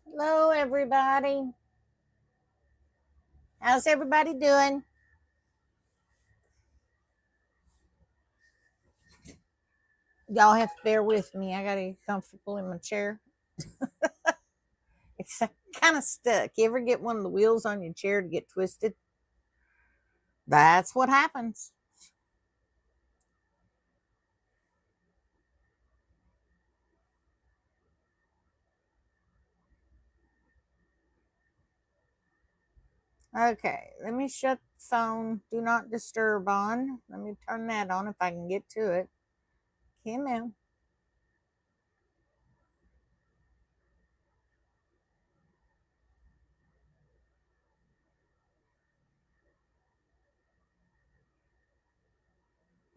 Hello, everybody. How's everybody doing? Y'all have to bear with me. I got to get comfortable in my chair. It's kind of stuck. You ever get one of the wheels on your chair to get twisted? That's what happens. Okay, let me shut the phone. Do not disturb on. Let me turn that on if I can get to it. Come in.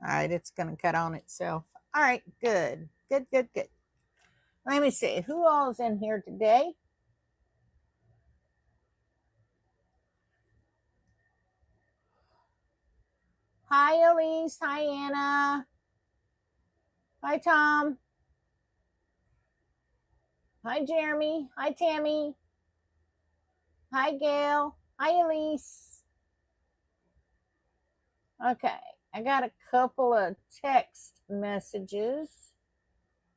All right, it's going to cut on itself. All right, good. Good, good, good. Let me see. Who all's in here today? Hi, Elise. Hi, Anna. Hi, Tom. Hi, Jeremy. Hi, Tammy. Hi, Gail. Hi, Elise. Okay, I got a couple of text messages.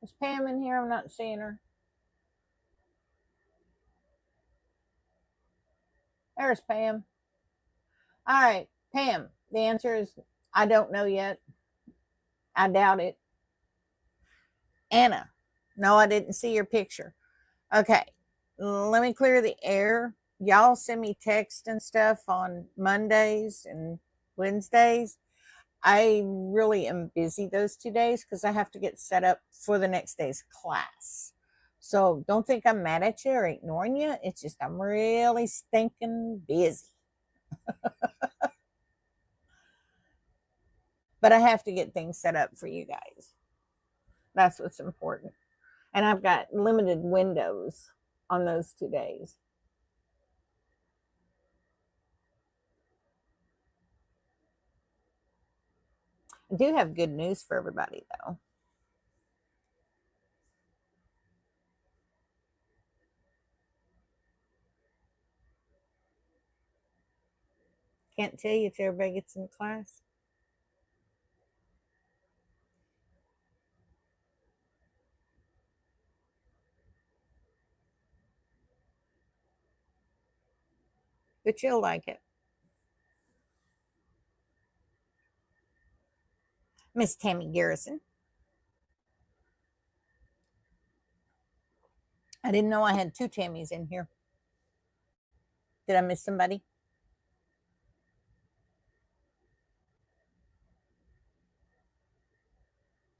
Is Pam in here? I'm not seeing her. There's Pam. All right, Pam. The answer is I don't know yet. I doubt it. Anna. No, I didn't see your picture. Okay, let me clear the air. Y'all send me text and stuff on Mondays and Wednesdays. I really am busy those 2 days because I have to get set up for the next day's class. So don't think I'm mad at you or ignoring you. It's just I'm really stinking busy. But I have to get things set up for you guys. That's what's important. And I've got limited windows on those 2 days. I do have good news for everybody, though. Can't tell you till everybody gets in class. But you'll like it. Miss Tammy Garrison. I didn't know I had two Tammys in here. Did I miss somebody?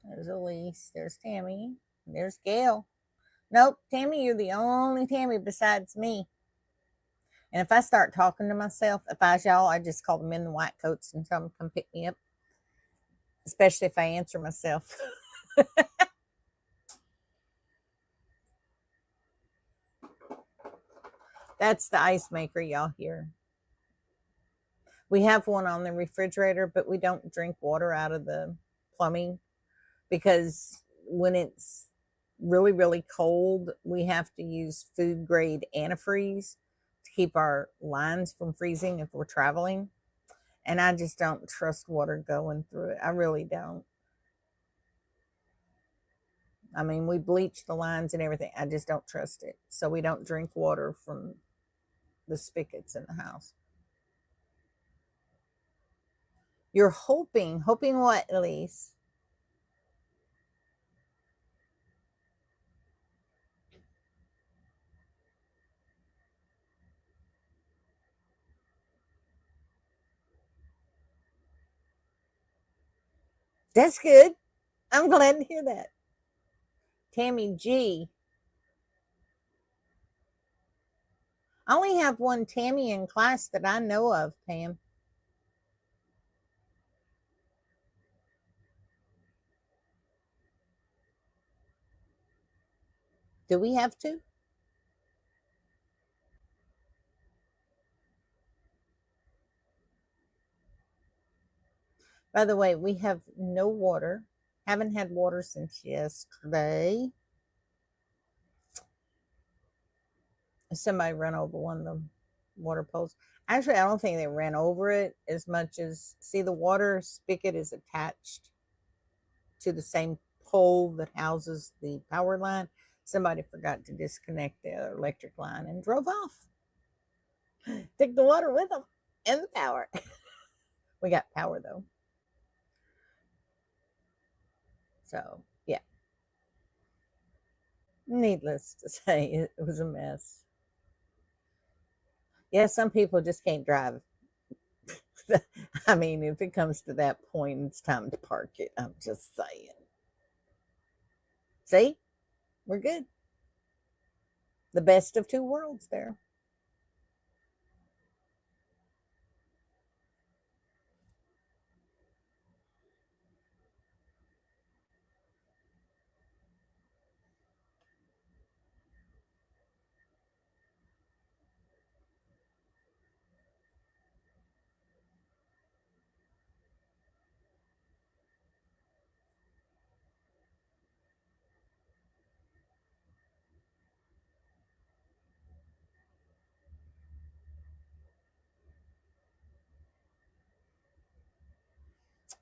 There's Elise. There's Tammy. There's Gail. Nope, Tammy, you're the only Tammy besides me. And if I start talking to myself, if I was y'all, I just call them in the white coats and tell them to come pick me up. Especially if I answer myself. That's the ice maker y'all hear. We have one on the refrigerator, but we don't drink water out of the plumbing because when it's really, really cold, we have to use food grade antifreeze to keep our lines from freezing if we're traveling. And I just don't trust water going through it. I really don't. I mean, we bleach the lines and everything. I just don't trust it. So we don't drink water from the spigots in the house. You're hoping what, Elise? That's good. I'm glad to hear that. Tammy G. I only have one Tammy in class that I know of, Pam. Do we have two? By the way, we have no water. Haven't had water since yesterday. Somebody ran over one of the water poles. Actually, I don't think they ran over it as much as, see, the water spigot is attached to the same pole that houses the power line. Somebody forgot to disconnect the electric line and drove off. Took the water with them and the power. We got power though. So, yeah. Needless to say, it was a mess. Yeah, some people just can't drive. I mean, if it comes to that point, it's time to park it. I'm just saying. See, we're good. The best of two worlds there.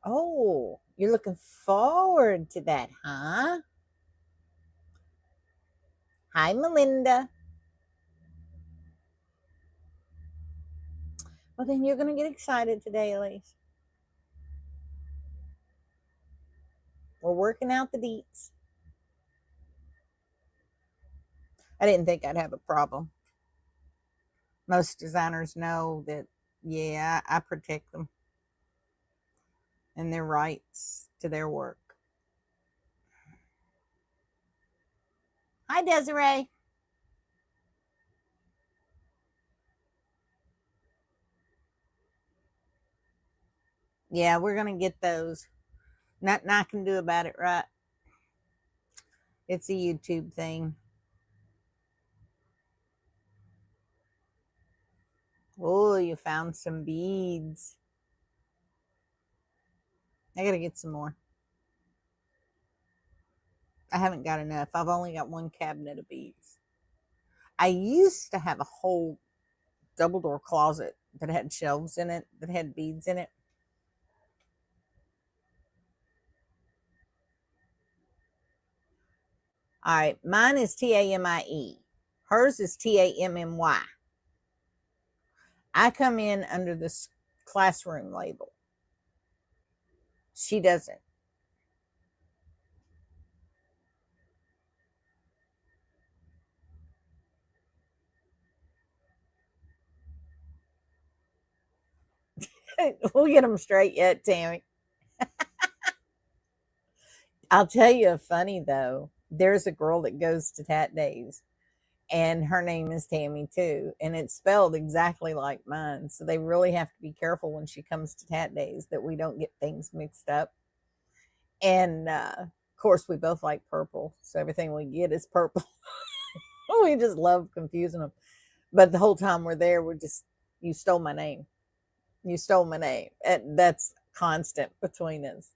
Oh, you're looking forward to that, huh? Hi, Melinda. Well, then you're going to get excited today, Elise. We're working out the deets. I didn't think I'd have a problem. Most designers know that, yeah, I protect them and their rights to their work. Hi, Desiree. Yeah, we're going to get those. Nothing I can do about it, right? It's a YouTube thing. Oh, you found some beads. I got to get some more. I haven't got enough. I've only got one cabinet of beads. I used to have a whole double door closet that had shelves in it that had beads in it. All right, mine is Tamie. Hers is Tammmy. I come in under this classroom label. She doesn't. We'll get them straight yet, Tammy. I'll tell you a funny though. There's a girl that goes to Tat Days, and her name is Tammy too, and it's spelled exactly like mine. So they really have to be careful when she comes to Tat Days that we don't get things mixed up. And of course, we both like purple, so everything we get is purple. We just love confusing them. But the whole time we're there, we're just, you stole my name. You stole my name. And that's constant between us.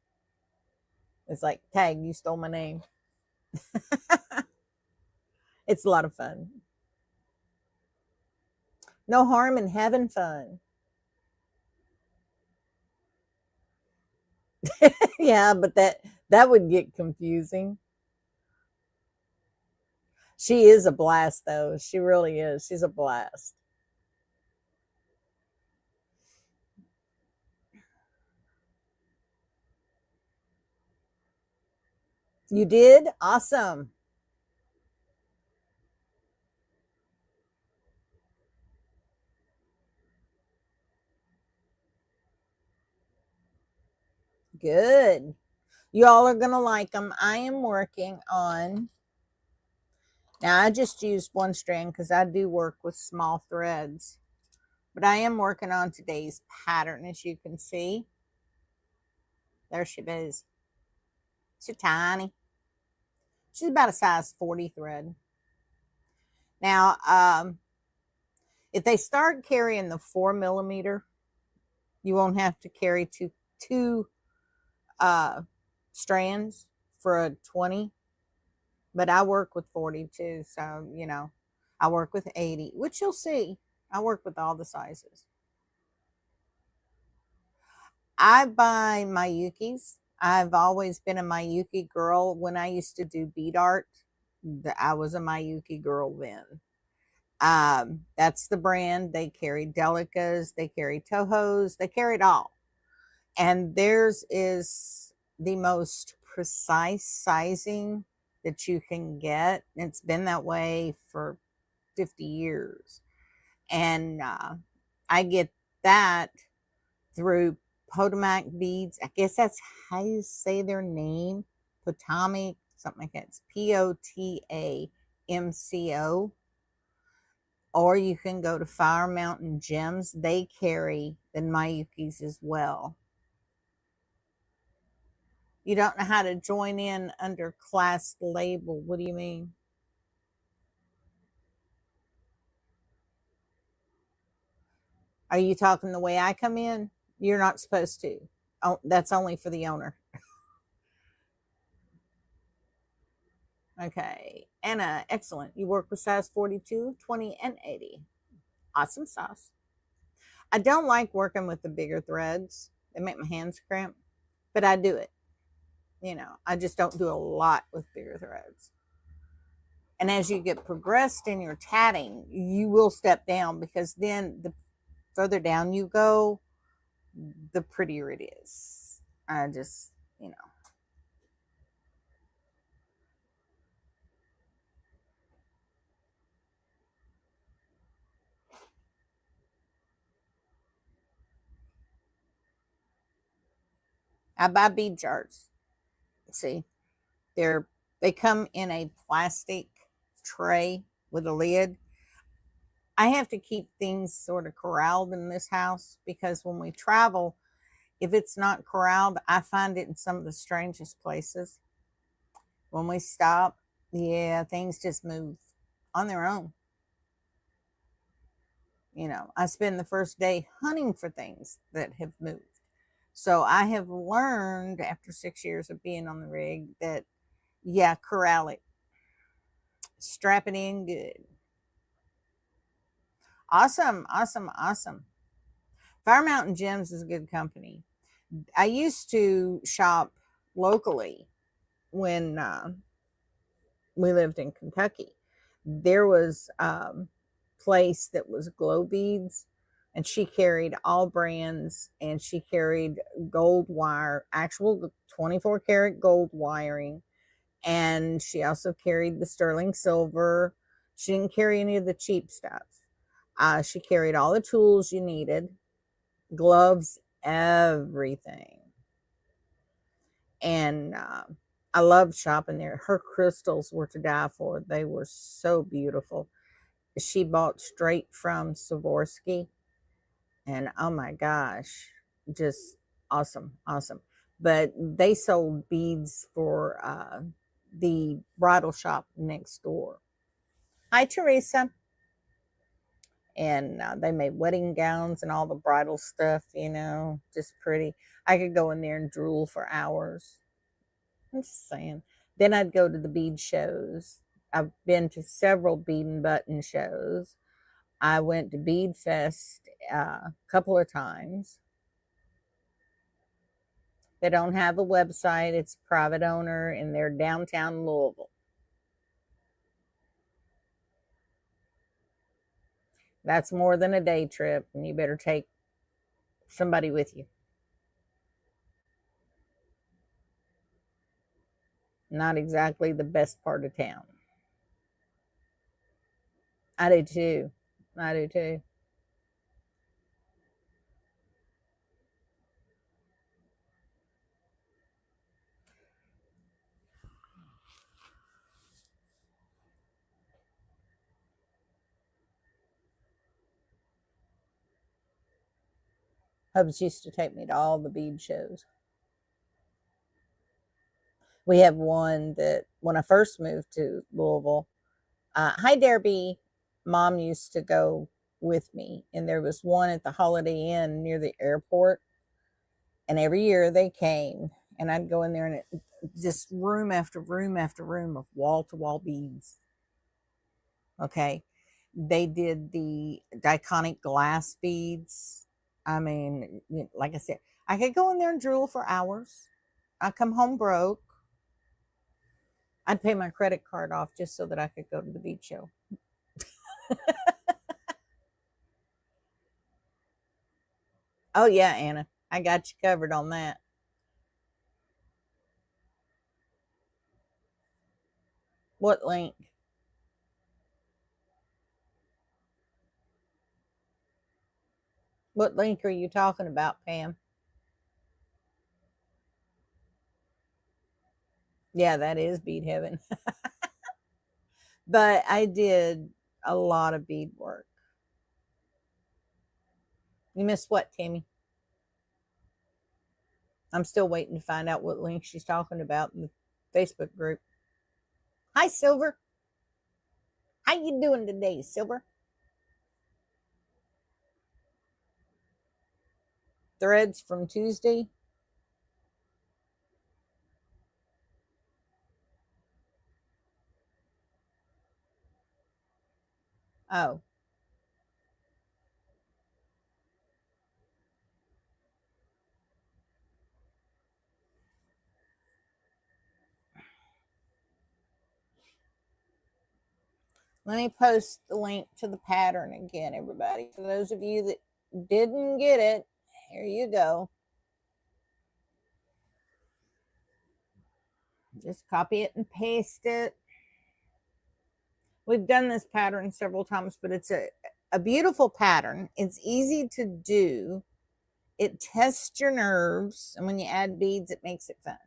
It's like, tag, you stole my name. It's a lot of fun. No harm in having fun. Yeah, but that would get confusing. She is a blast though. She really is. She's a blast. You did? Awesome. Good. You all are going to like them. I am working on, now I just used one strand because I do work with small threads, but I am working on today's pattern. As you can see, there she is. She's tiny. She's about a size 40 thread. Now, if they start carrying the 4mm, you won't have to carry two strands for a 20, but I work with 42, so you know, I work with 80, which you'll see. I work with all the sizes. I buy Mayukis. I've always been a Mayuki girl. When I used to do bead art, I was a Mayuki girl then. That's the brand. They carry Delicas, they carry Tohos, they carry it all. And theirs is the most precise sizing that you can get. It's been that way for 50 years. And I get that through Potomac Beads. I guess that's how you say their name. Potomac, something like that. It's Potamco. Or you can go to Fire Mountain Gems. They carry the Mayukis as well. You don't know how to join in under class label. What do you mean? Are you talking the way I come in? You're not supposed to. Oh, that's only for the owner. Okay. Anna, excellent. You work with size 42, 20, and 80. Awesome sauce. I don't like working with the bigger threads. They make my hands cramp, but I do it. I just don't do a lot with bigger threads. And as you get progressed in your tatting, you will step down, because then the further down you go, the prettier it is. I just, I buy bead jars. See, they come in a plastic tray with a lid. I have to keep things sort of corralled in this house, because when we travel, if it's not corralled, I find it in some of the strangest places. When we stop, yeah, things just move on their own. I spend the first day hunting for things that have moved. So I have learned after 6 years of being on the rig that, yeah, corral it, strap it in good. Awesome, awesome, awesome. Fire Mountain Gems is a good company. I used to shop locally when we lived in Kentucky. There was a place that was Glow Beads, and she carried all brands, and she carried gold wire, actual 24 karat gold wiring, and she also carried the sterling silver. She didn't carry any of the cheap stuff. She carried all the tools you needed, gloves, everything. And I loved shopping there. Her crystals were to die for. They were so beautiful. She bought straight from Swarovski, and oh my gosh, just awesome, awesome. But they sold beads for the bridal shop next door. Hi, Teresa. And they made wedding gowns and all the bridal stuff, just pretty. I could go in there and drool for hours. I'm just saying. Then I'd go to the bead shows. I've been to several bead and button shows. I went to Bead Fest a couple of times. They don't have a website. It's a private owner, and they're downtown Louisville. That's more than a day trip, and you better take somebody with you. Not exactly the best part of town. I do too. I do too. Hubs used to take me to all the bead shows. We have one that when I first moved to Louisville, hi Derby, Mom used to go with me, and there was one at the Holiday Inn near the airport, and every year they came, and I'd go in there, and it just room after room after room of wall to wall beads. Okay, They did the iconic glass beads. I mean, like I said, I could go in there and drool for hours. I come home broke. I'd pay my credit card off just so that I could go to the bead show. Oh yeah, Anna, I got you covered on that. What link? What link are you talking about, Pam? Yeah, that is bead heaven. But I did a lot of bead work. You missed what, Tammy? I'm still waiting to find out what link she's talking about in the Facebook group. Hi, Silver. How you doing today, Silver? Threads from Tuesday. Oh, let me post the link to the pattern again, everybody. For those of you that didn't get it, here you go. Just copy it and paste it. We've done this pattern several times, but it's a beautiful pattern. It's easy to do. It tests your nerves, and when you add beads, it makes it fun.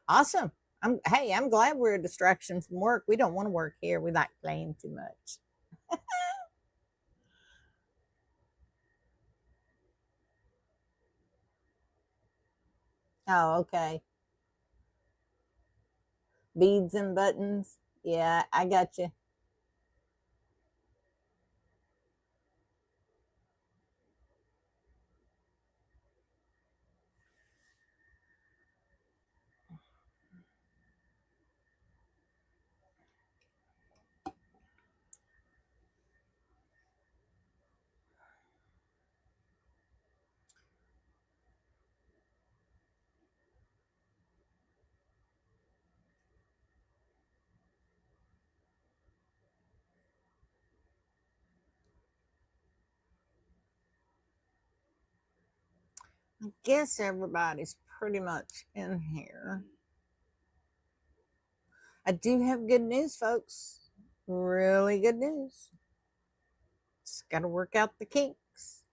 Awesome. I'm glad we're a distraction from work. We don't want to work here. We like playing too much. Oh, okay. Beads and buttons. Yeah, I got you. I guess everybody's pretty much in here. I do have good news, folks. Really good news. Just got to work out the kinks.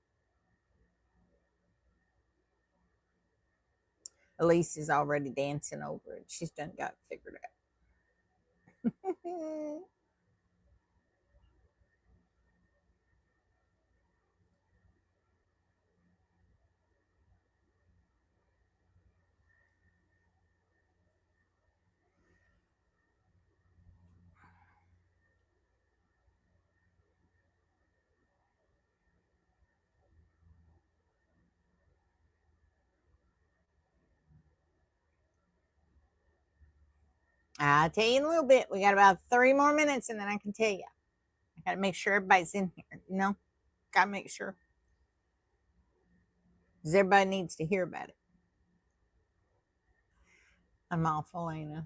Elise is already dancing over it. She's done got it figured out. I'll tell you in a little bit. We got about 3 more minutes, and then I can tell you. I got to make sure everybody's in here. Got to make sure. Because everybody needs to hear about it. I'm awful, ain't I?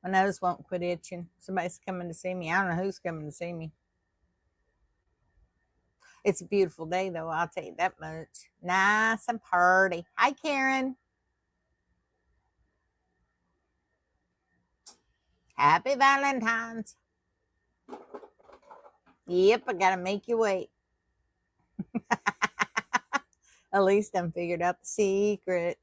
My nose won't quit itching. Somebody's coming to see me. I don't know who's coming to see me. It's a beautiful day, though. I'll tell you that much. Nice and pretty. Hi, Karen. Happy Valentine's. Yep, I got to make you wait. At least I'm figured out the secret.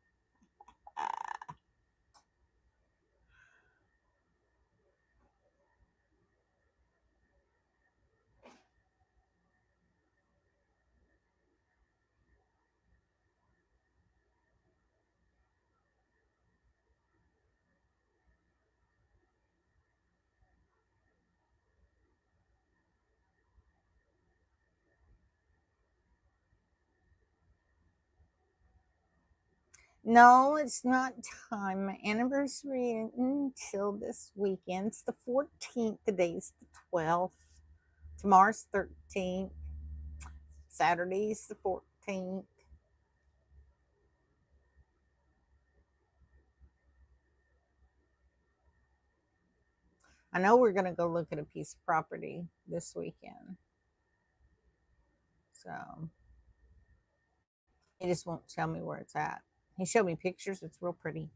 No, it's not time. My anniversary isn't until this weekend. It's the 14th. Today's the 12th. Tomorrow's 13th. Saturday's the 14th. I know we're going to go look at a piece of property this weekend. So he just won't tell me where it's at. He showed me pictures. It's real pretty.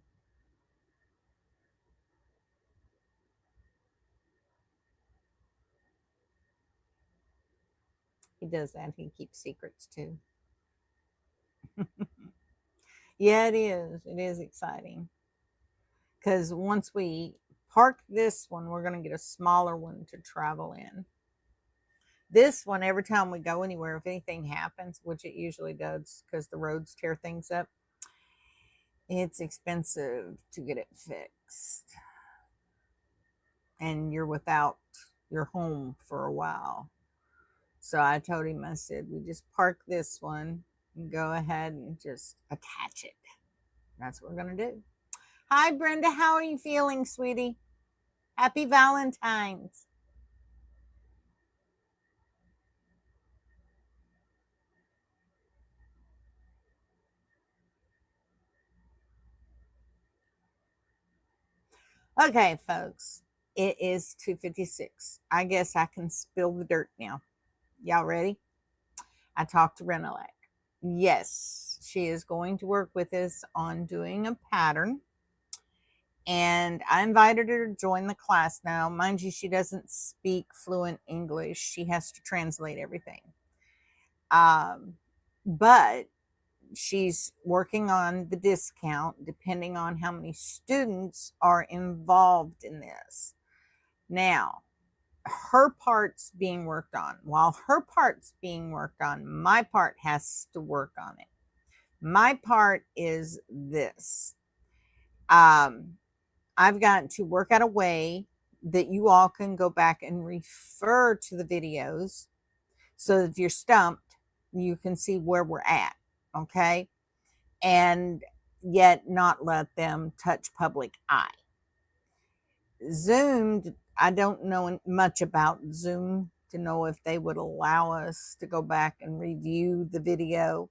He does that. He keeps secrets too. Yeah, it is. It is exciting. Because once we park this one, we're going to get a smaller one to travel in. This one, every time we go anywhere, if anything happens, which it usually does because the roads tear things up, it's expensive to get it fixed. And you're without your home for a while. So I told him, I said, we just park this one and go ahead and just attach it. That's what we're going to do. Hi, Brenda. How are you feeling, sweetie? Happy Valentine's. Okay, folks. It is 2:56. I guess I can spill the dirt now. Y'all ready? I talked to Renelec. Yes, she is going to work with us on doing a pattern. And I invited her to join the class now. Mind you, she doesn't speak fluent English. She has to translate everything. But she's working on the discount depending on how many students are involved in this. Now, her part's being worked on. While her part's being worked on, my part has to work on it. My part is this. I've got to work out a way that you all can go back and refer to the videos so that if you're stumped, you can see where we're at, okay? And yet not let them touch public eye. Zoom, I don't know much about Zoom to know if they would allow us to go back and review the video.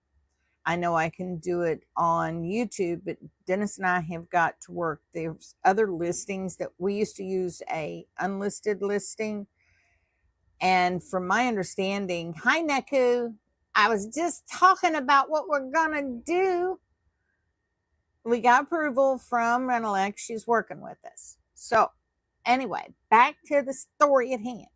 I know I can do it on YouTube, but Dennis and I have got to work. There's other listings that we used to use a unlisted listing. And from my understanding, hi, Neku, I was just talking about what we're going to do. We got approval from Renelec. She's working with us. So anyway, back to the story at hand.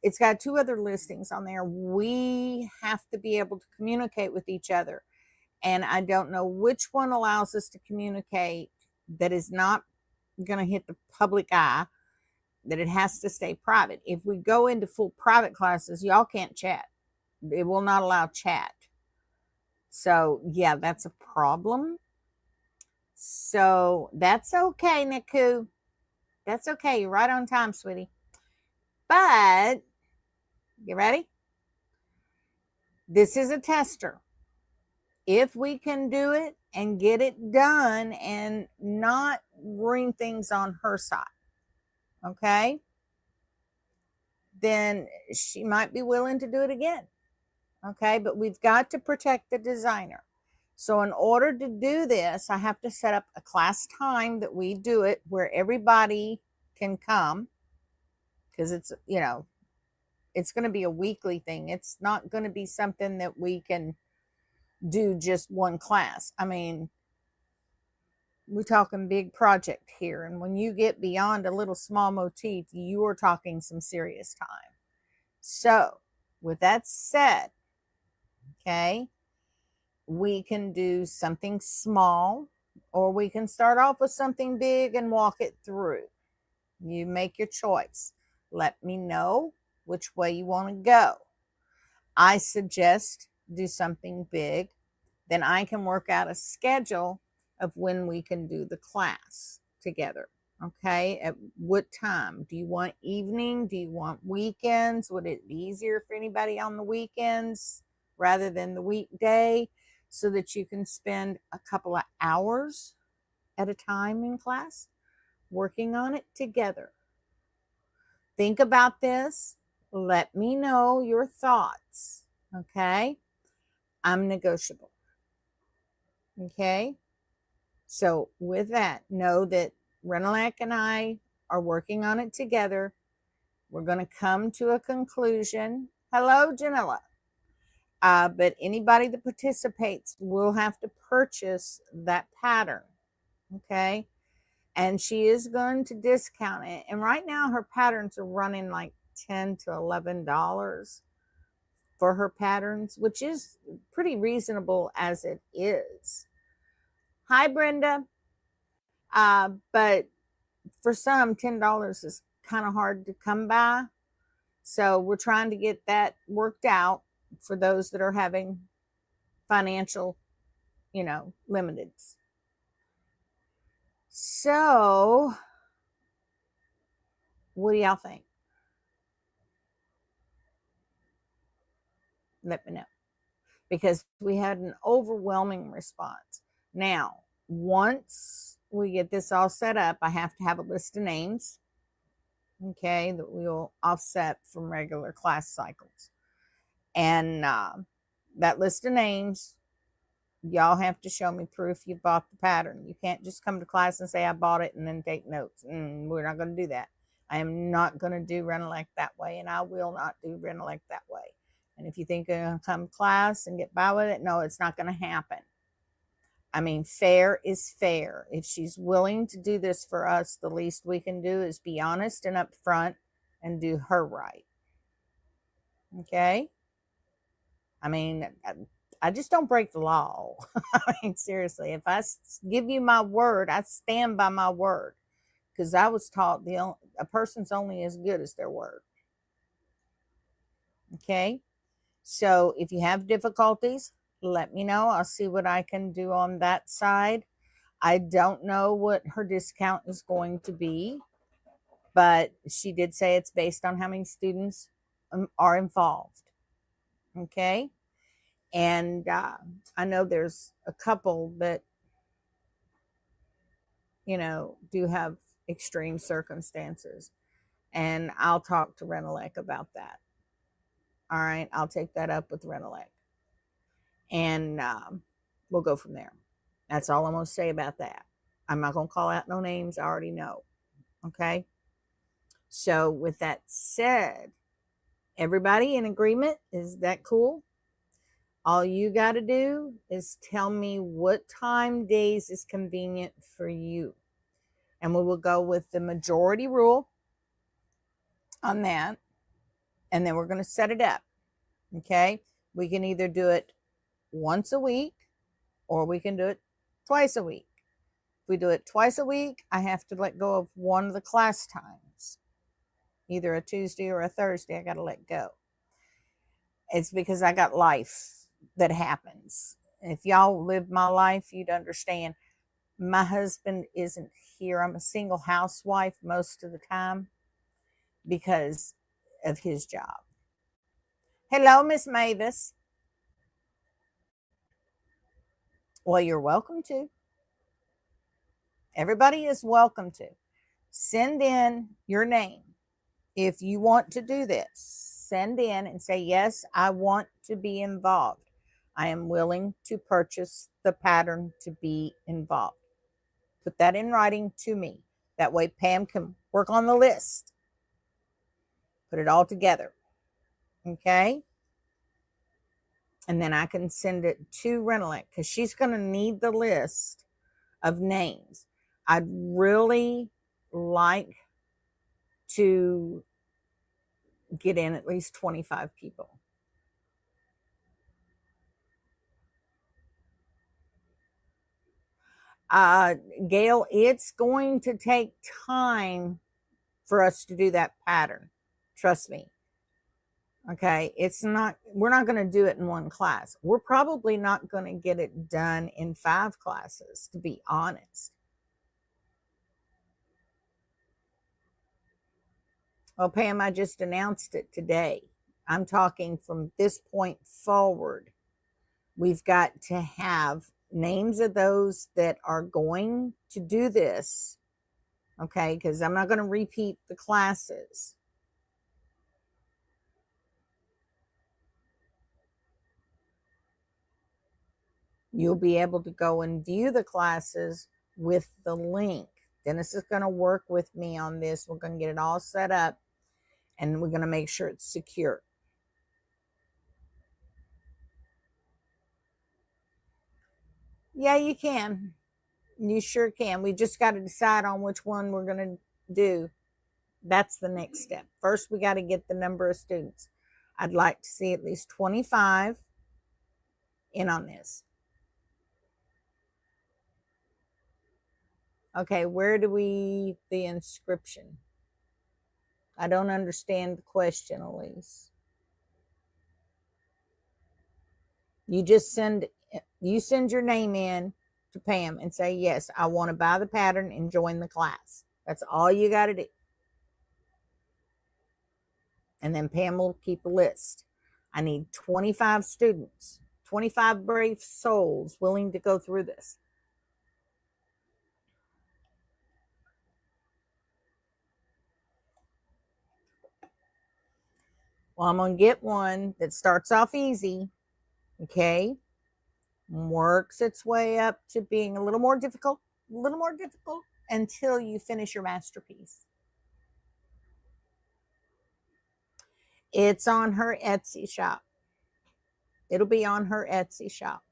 It's got 2 other listings on there. We have to be able to communicate with each other. And I don't know which one allows us to communicate that is not going to hit the public eye, that it has to stay private. If we go into full private classes, y'all can't chat. It will not allow chat. So, yeah, that's a problem. So, that's okay, Niku. That's okay. You're right on time, sweetie. But, you ready? This is a tester. If we can do it and get it done and not bring things on her side, okay, then she might be willing to do it again. Okay, but we've got to protect the designer. So in order to do this, I have to set up a class time that we do it where everybody can come, because it's, you know, it's going to be a weekly thing. It's not going to be something that we can do just one class. I mean, we're talking big project here. And when you get beyond a little small motif, you are talking some serious time. So with that said, okay, we can do something small, or we can start off with something big and walk it through. You make your choice. Let me know which way you want to go. I suggest do something big. Then I can work out a schedule of when we can do the class together. Okay, at what time? Do you want evening? Do you want weekends? Would it be easier for anybody on the weekends rather than the weekday? so that you can spend a couple of hours at a time in class working on it together. Think about this. Let me know your thoughts. Okay. I'm negotiable. Okay. So with that, know that Renalac and I are working on it together. We're going to come to a conclusion. Hello, Janella. But anybody that participates will have to purchase that pattern. Okay. And she is going to discount it. And right now her patterns are running like $10 to $11 for her patterns, which is pretty reasonable as it is. Hi, Brenda. But for some, $10 is kind of hard to come by. So we're trying to get that worked out for those that are having financial, limiteds. So what do y'all think? Let me know, because we had an overwhelming response. Now, once we get this all set up, I have to have a list of names, okay, that we'll offset from regular class cycles. And that list of names, y'all have to show me proof you bought the pattern. You can't just come to class and say I bought it and then take notes. We're not going to do that. I am not going to do Renalac that way, and I will not do Renalac that way. And if you think you're going to come to class and get by with it, no, it's not going to happen. I mean, fair is fair. If she's willing to do this for us, the least we can do is be honest and upfront and do her right. Okay? I mean, I just don't break the law. I mean, seriously, if I give you my word, I stand by my word, because I was taught a person's only as good as their word. Okay? So if you have difficulties, let me know. I'll see what I can do on that side. I don't know what her discount is going to be, but she did say it's based on how many students are involved. Okay? And I know there's a couple that, do have extreme circumstances. And I'll talk to Renalac about that. All right, I'll take that up with Renalac. And we'll go from there. That's all I'm going to say about that. I'm not going to call out no names. I already know. Okay? So with that said, everybody in agreement? Is that cool? All you got to do is tell me what time days is convenient for you. And we will go with the majority rule on that. And then we're going to set it up. Okay? We can either do it once a week, or we can do it twice a week. If we do it twice a week, I have to let go of one of the class times. Either a Tuesday or a Thursday, I got to let go. It's because I got life that happens. If y'all lived my life, you'd understand. My husband isn't here. I'm a single housewife most of the time because of his job. Hello, Miss Mavis. Well, you're welcome to. Everybody is welcome to. Send in your name. If you want to do this, send in and say, yes, I want to be involved. I am willing to purchase the pattern to be involved. Put that in writing to me. That way Pam can work on the list. Put it all together. Okay? And then I can send it to Renalac, because she's going to need the list of names. I'd really like to get in at least 25 people. Gail, it's going to take time for us to do that pattern. Trust me. Okay, we're not going to do it in one class. We're probably not going to get it done in 5 classes, to be honest. Well, Pam, I just announced it today. I'm talking from this point forward. We've got to have names of those that are going to do this. Okay, because I'm not going to repeat the classes. You'll be able to go and view the classes with the link. Dennis is going to work with me on this. We're going to get it all set up, and we're going to make sure it's secure. Yeah, you can. You sure can. We just got to decide on which one we're going to do. That's the next step. First, we got to get the number of students. I'd like to see at least 25 in on this. Okay, where do we, the inscription? I don't understand the question, Elise. You send your name in to Pam and say, yes, I want to buy the pattern and join the class. That's all you got to do. And then Pam will keep a list. I need 25 students, 25 brave souls willing to go through this. Well, I'm going to get one that starts off easy, okay? Works its way up to being a little more difficult until you finish your masterpiece. It's on her Etsy shop. It'll be on her Etsy shop.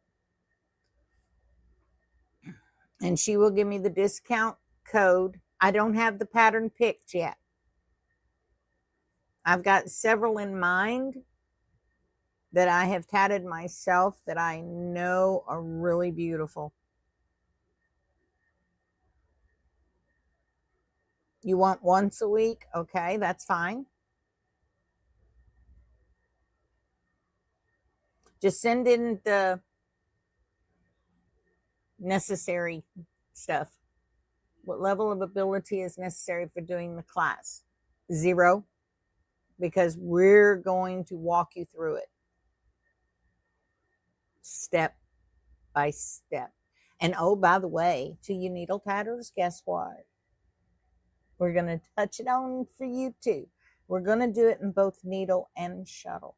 And she will give me the discount code. I don't have the pattern picked yet. I've got several in mind that I have tatted myself that I know are really beautiful. You want once a week? Okay, that's fine. Just send in the necessary stuff. What level of ability is necessary for doing the class? 0, because we're going to walk you through it step by step. And oh, by the way, to you needle tatters, guess what? We're going to touch it on for you too. We're going to do it in both needle and shuttle.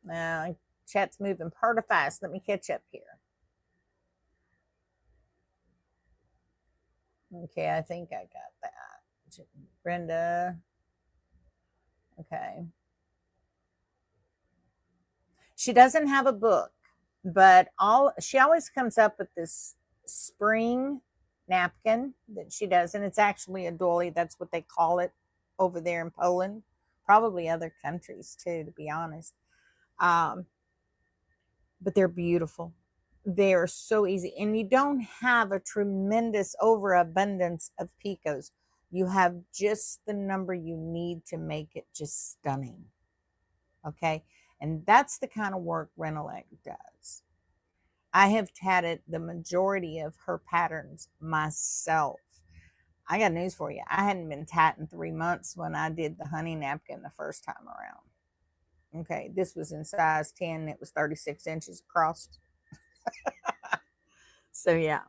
Now, chat's moving pretty fast. Let me catch up here. Okay, I think I got that. Brenda. Okay. She doesn't have a book, but she always comes up with this spring napkin that she does, and it's actually a dolly. That's what they call it over there in Poland, probably other countries too, to be honest. But they're beautiful. They are so easy, and you don't have a tremendous overabundance of picots. You have just the number you need to make it just stunning. Okay, and that's the kind of work Renelec does. I have tatted the majority of her patterns myself. I got news for you. I hadn't been tatting 3 months when I did the honey napkin the first time around. Okay, this was in size 10. It was 36 inches across. So, yeah.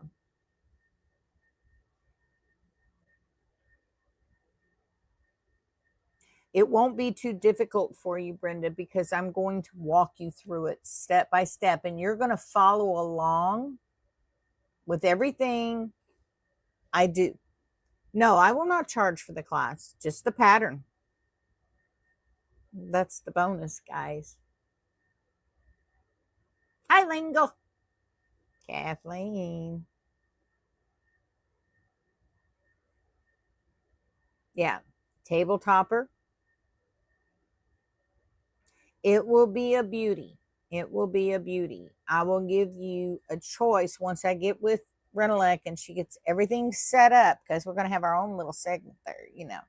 It won't be too difficult for you, Brenda, because I'm going to walk you through it step by step, and you're going to follow along with everything I do. No, I will not charge for the class, just the pattern. That's the bonus, guys. Hi, Lingle. Kathleen. Yeah, table topper. It will be a beauty. It will be a beauty. I will give you a choice once I get with Renelec and she gets everything set up, because we're going to have our own little segment there, you know.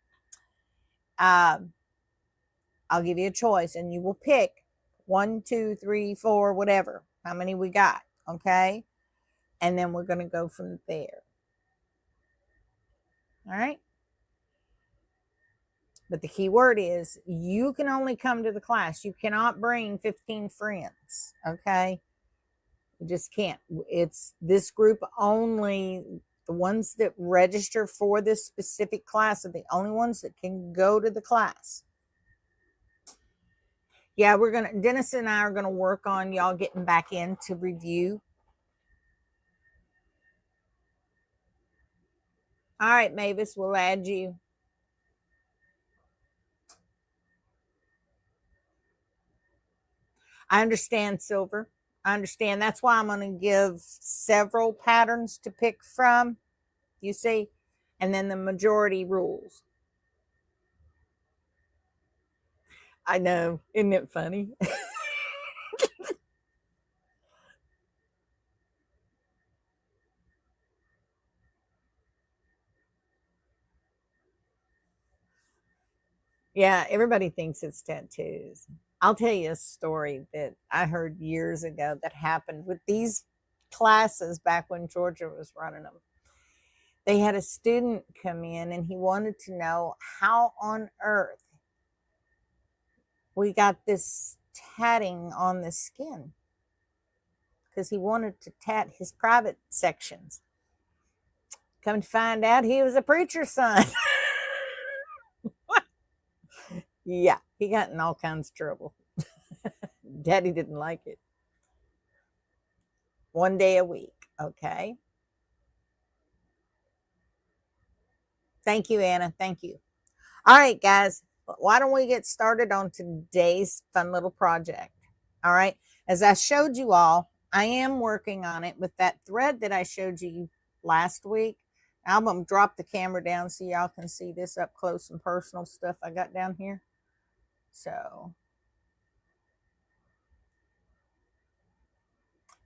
I'll give you a choice and you will pick 1, 2, 3, 4, whatever, how many we got. Okay. And then we're going to go from there. All right. But the key word is you can only come to the class. You cannot bring 15 friends, okay? You just can't. It's this group only. The ones that register for this specific class are the only ones that can go to the class. Yeah, Dennis and I are gonna work on y'all getting back in to review. All right, Mavis, we'll add you. I understand, Silver. I understand. That's why I'm going to give several patterns to pick from, you see, and then the majority rules. I know. Isn't it funny? Yeah, everybody thinks it's tattoos. I'll tell you a story that I heard years ago that happened with these classes back when Georgia was running them. They had a student come in and he wanted to know how on earth we got this tatting on the skin, because he wanted to tat his private sections. Come to find out, he was a preacher's son. Yeah, he got in all kinds of trouble. Daddy didn't like it. 1 day a week, okay? Thank you, Anna. Thank you. All right, guys, why don't we get started on today's fun little project? All right, as I showed you all, I am working on it with that thread that I showed you last week. I'm going to drop the camera down so y'all can see this up close and personal stuff I got down here. So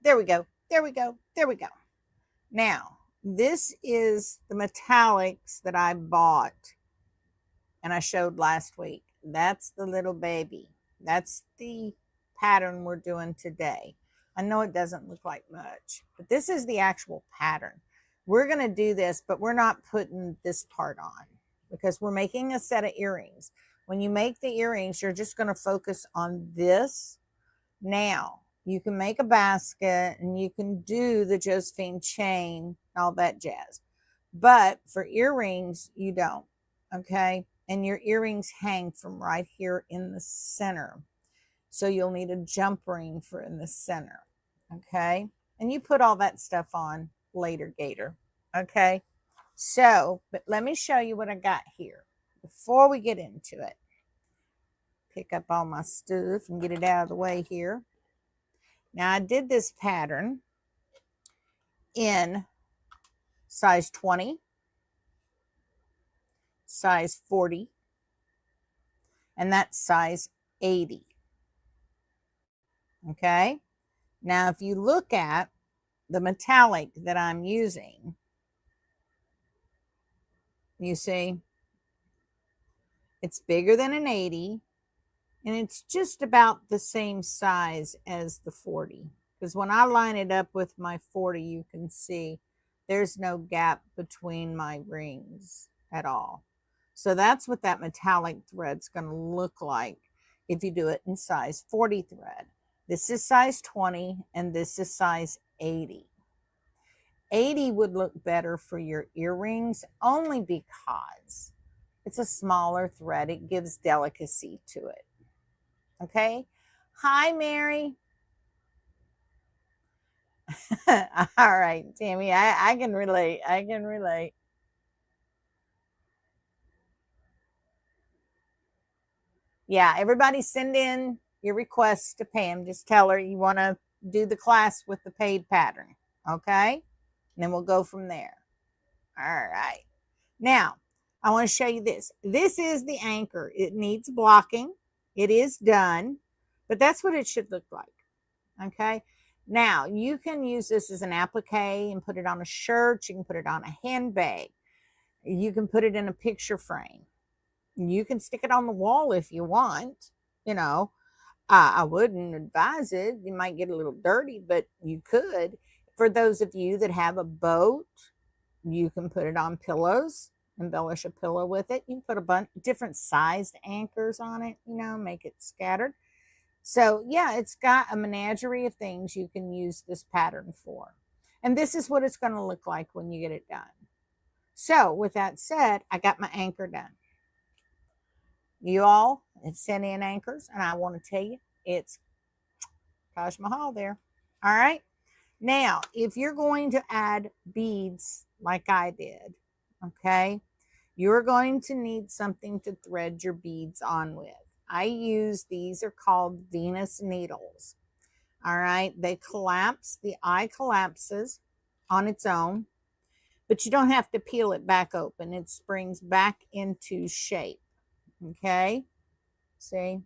there we go. There we go. There we go. Now, this is the metallics that I bought and I showed last week. That's the little baby. That's the pattern we're doing today. I know it doesn't look like much, but this is the actual pattern. We're going to do this, but we're not putting this part on because we're making a set of earrings. When you make the earrings, you're just going to focus on this. Now, you can make a basket and you can do the Josephine chain, all that jazz. But for earrings, you don't, okay? And your earrings hang from right here in the center. So you'll need a jump ring for in the center, okay? And you put all that stuff on later, Gator, okay? So, but let me show you what I got here before we get into it. Pick up all my stuff and get it out of the way here. Now, I did this pattern in size 20, size 40, and that's size 80. Okay? Now, if you look at the metallic that I'm using, you see, it's bigger than an 80, and it's just about the same size as the 40. Because when I line it up with my 40, you can see there's no gap between my rings at all. So that's what that metallic thread's going to look like if you do it in size 40 thread. This is size 20 and this is size 80. 80 would look better for your earrings only because it's a smaller thread. It gives delicacy to it. Okay. Hi, Mary. All right, Tammy, I can relate. I can relate. Yeah, everybody send in your requests to Pam. Just tell her you want to do the class with the paid pattern. Okay. And then we'll go from there. All right. Now, I want to show you this. This is the anchor. It needs blocking. It is done, but that's what it should look like. Okay. Now, you can use this as an applique and put it on a shirt. You can put it on a handbag. You can put it in a picture frame. You can stick it on the wall if you want. You know, I wouldn't advise it. You might get a little dirty, but you could. For those of you that have a boat, you can put it on pillows. embellish a pillow with it. You can put a bunch different sized anchors on it, you know, make it scattered. So yeah, it's got a menagerie of things you can use this pattern for. And this is what it's going to look like when you get it done. So with that said, I got my anchor done. You all have sent in anchors, and I want to tell you, it's Taj Mahal there. All right. Now, if you're going to add beads like I did, okay, you're going to need something to thread your beads on with. I use, these are called Venus needles. All right. They collapse. The eye collapses on its own, but you don't have to peel it back open. It springs back into shape. Okay. See,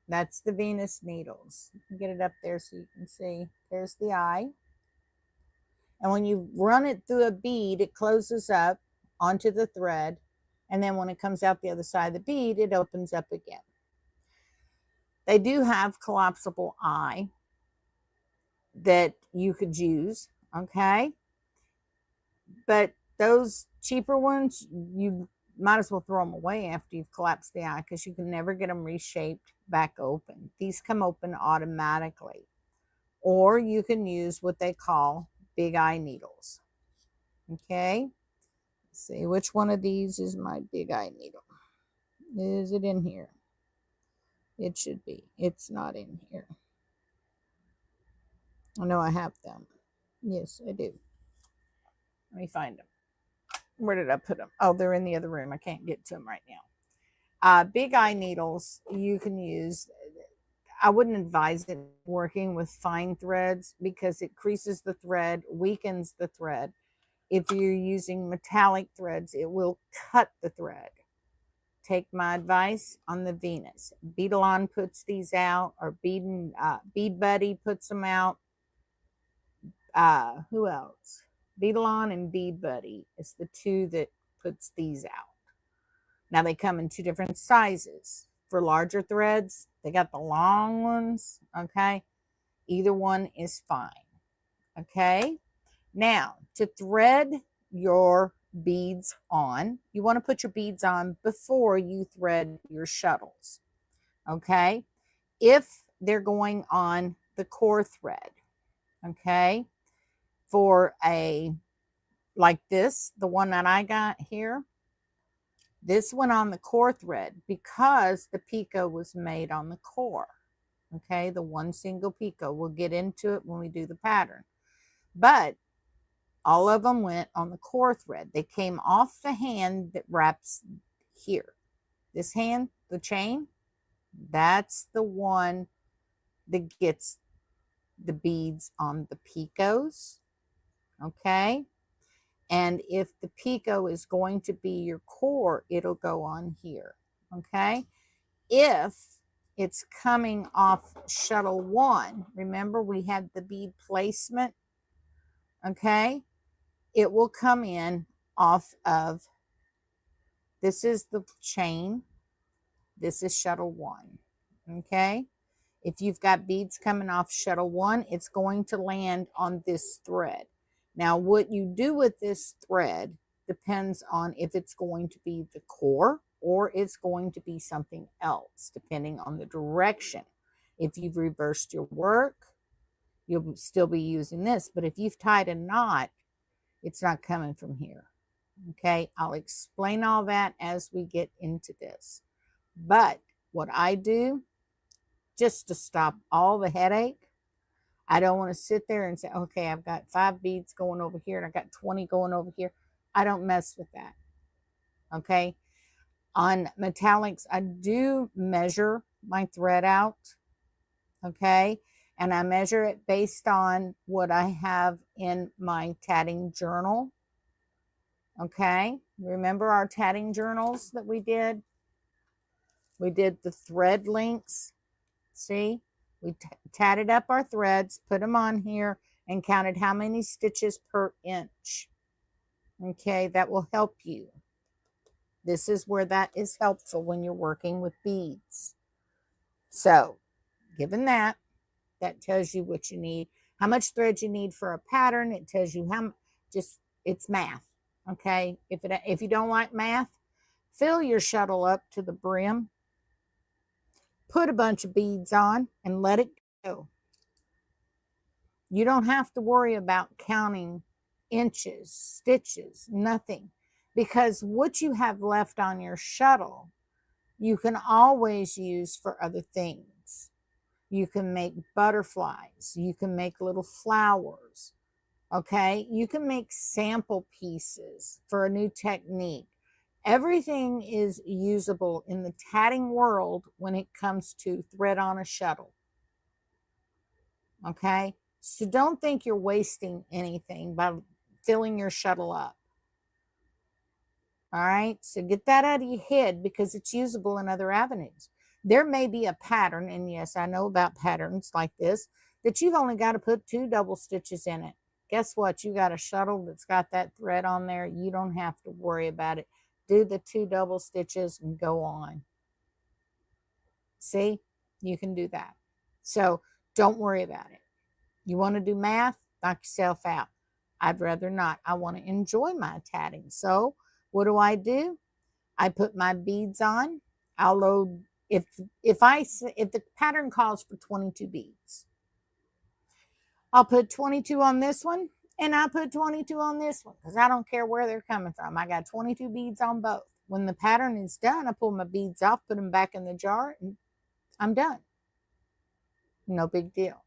that's the Venus needles. Get it up there so you can see. There's the eye. And when you run it through a bead, it closes up onto the thread. And then when it comes out the other side of the bead, it opens up again. They do have collapsible eye that you could use, okay? But those cheaper ones, you might as well throw them away after you've collapsed the eye, because you can never get them reshaped back open. These come open automatically. Or you can use what they call big eye needles. Okay, let's see which one of these is my big eye needle. Is it in here? It should be. It's not in here. I know I have them. Yes, I do. Let me find them. Where did I put them? Oh, they're in the other room. I can't get to them right now. Big eye needles you can use. I wouldn't advise it working with fine threads because it creases the thread, weakens the thread. If you're using metallic threads, it will cut the thread. Take my advice on the Venus. Beadalon puts these out, or Bead Buddy puts them out. Who else? Beadalon and Bead Buddy is the two that puts these out. Now they come in two different sizes. For larger threads, they got the long ones, okay? Either one is fine, okay? Now, to thread your beads on, you want to put your beads on before you thread your shuttles, okay? If they're going on the core thread, okay? For a, like this, the one that I got here, this went on the core thread because the picot was made on the core. Okay, the one single picot. We'll get into it when we do the pattern. But all of them went on the core thread. They came off the hand that wraps here. This hand, the chain, that's the one that gets the beads on the picots. Okay. And if the picot is going to be your core, it'll go on here, okay? If it's coming off shuttle 1, remember we had the bead placement, okay? It will come in off of, this is the chain, this is shuttle 1, okay? If you've got beads coming off shuttle 1, it's going to land on this thread. Now, what you do with this thread depends on if it's going to be the core or it's going to be something else, depending on the direction. If you've reversed your work, you'll still be using this. But if you've tied a knot, it's not coming from here. Okay, I'll explain all that as we get into this. But what I do, just to stop all the headache, I don't want to sit there and say, okay, I've got 5 beads going over here and I've got 20 going over here. I don't mess with that. Okay. On metallics, I do measure my thread out. Okay. And I measure it based on what I have in my tatting journal. Okay. Remember our tatting journals that we did? We did the thread links. See? We tatted up our threads, put them on here, and counted how many stitches per inch. Okay, that will help you. This is where that is helpful when you're working with beads. So, given that, that tells you what you need, how much thread you need for a pattern. It tells you how, just, it's math. Okay, if you don't like math, fill your shuttle up to the brim, put a bunch of beads on, and let it go. You don't have to worry about counting inches, stitches, nothing, because what you have left on your shuttle, you can always use for other things. You can make butterflies, you can make little flowers, okay? You can make sample pieces for a new technique. Everything is usable in the tatting world when it comes to thread on a shuttle, okay? So don't think you're wasting anything by filling your shuttle up. All right, so get that out of your head because it's usable in other avenues. There may be a pattern, and yes, I know about patterns like this, that you've only got to put 2 double stitches in it. Guess what? You got a shuttle that's got that thread on there. You don't have to worry about it. Do the 2 double stitches and go on. See, you can do that. So don't worry about it. You want to do math? Knock yourself out. I'd rather not. I want to enjoy my tatting. So what do? I put my beads on. I'll load, if the pattern calls for 22 beads, I'll put 22 on this one, and I'll put 22 on this one, because I don't care where they're coming from. I got 22 beads on both. When the pattern is done, I pull my beads off, put them back in the jar, and I'm done. No big deal.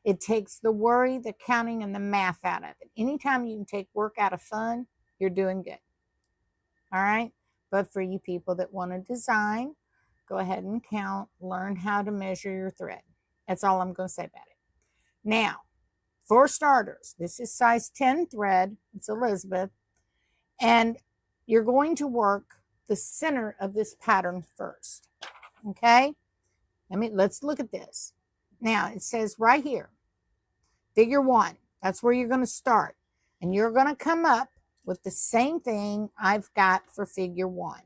It takes the worry, the counting, and the math out of it. Anytime you can take work out of fun, you're doing good. All right? But for you people that want to design, go ahead and count, learn how to measure your thread. That's all I'm going to say about it. Now, for starters, this is size 10 thread. It's Elizabeth. And you're going to work the center of this pattern first. Okay? Let's look at this. Now, it says right here, figure 1. That's where you're going to start. And you're going to come up with the same thing I've got for figure 1.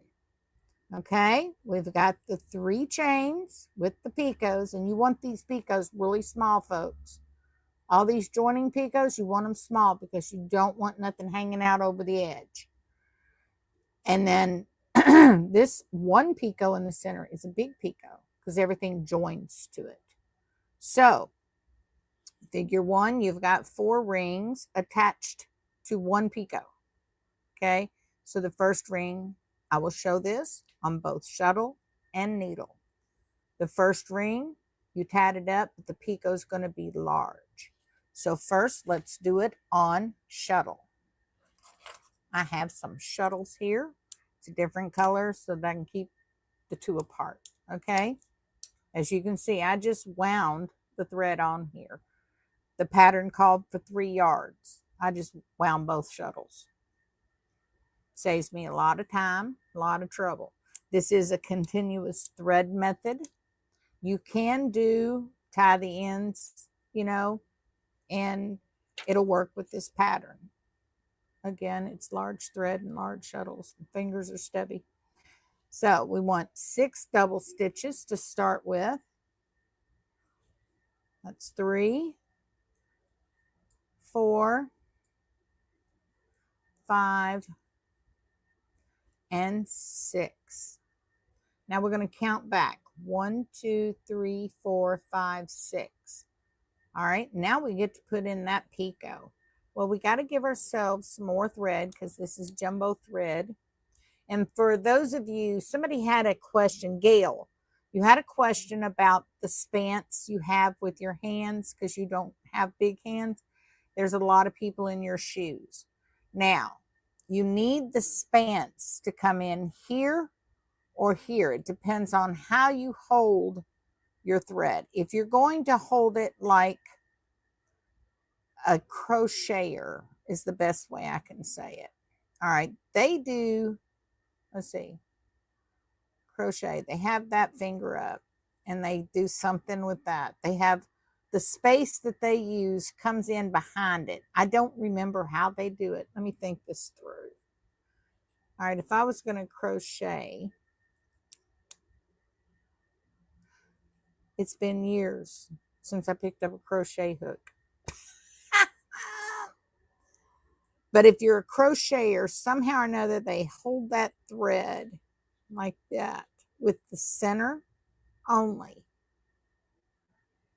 Okay, we've got the 3 chains with the picots, and you want these picots really small, folks. All these joining picots, you want them small because you don't want nothing hanging out over the edge. And then this 1 picot in the center is a big picot because everything joins to it. So figure 1, you've got 4 rings attached to 1 picot. Okay, so the first ring, I will show this on both shuttle and needle. The first ring, you tat it up, but the picot is going to be large. So first, let's do it on shuttle. I have some shuttles here. It's a different color so that I can keep the 2 apart. Okay, as you can see, I just wound the thread on here. The pattern called for 3 yards. I just wound both shuttles. Saves me a lot of time, a lot of trouble. This is a continuous thread method. You can tie the ends, and it'll work with this pattern. Again, it's large thread and large shuttles. The fingers are stubby. So we want 6 double stitches to start with. That's 3, 4, 5, and 6. Now we're going to count back. 1, 2, 3, 4, 5, 6. All right, now we get to put in that picot. Well, we got to give ourselves some more thread because this is jumbo thread. And for those of you, somebody had a question, Gail, you had a question about the spans you have with your hands because you don't have big hands. There's a lot of people in your shoes. Now, you need the spans to come in here or here. It depends on how you hold your thread. If you're going to hold it like a crocheter is the best way I can say it. All right, they do, let's see, crochet. They have that finger up and they do something with that. They have the space that they use comes in behind it. I don't remember how they do it. Let me think this through. All right, if I was going to crochet, it's been years since I picked up a crochet hook. But if you're a crocheter, somehow or another, they hold that thread like that with the center only.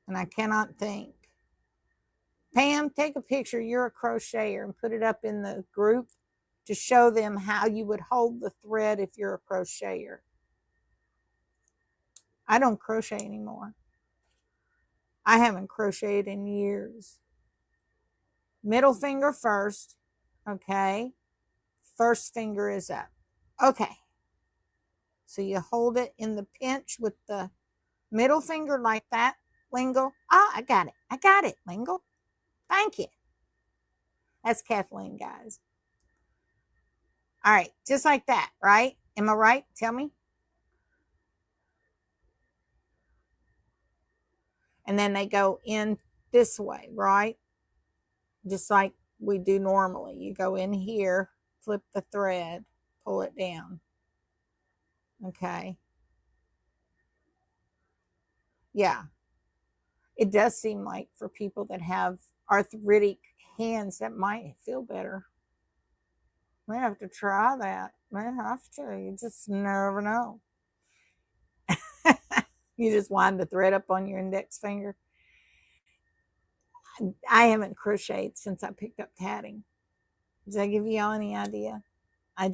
And I cannot think. Pam, take a picture. You're a crocheter and put it up in the group to show them how you would hold the thread if you're a crocheter. I don't crochet anymore. I haven't crocheted in years. Middle finger first. Okay. First finger is up. Okay. So you hold it in the pinch with the middle finger like that. Lingle. Oh, I got it. I got it, Lingle. Thank you. That's Kathleen, guys. All right. Just like that, right? Am I right? Tell me. And then they go in this way, right? Just like we do normally. You go in here, flip the thread, pull it down. Okay. Yeah. It does seem like for people that have arthritic hands, that might feel better. We have to try that. We have to. You just never know. You just wind the thread up on your index finger. I haven't crocheted since I picked up tatting. Does that give you all any idea? I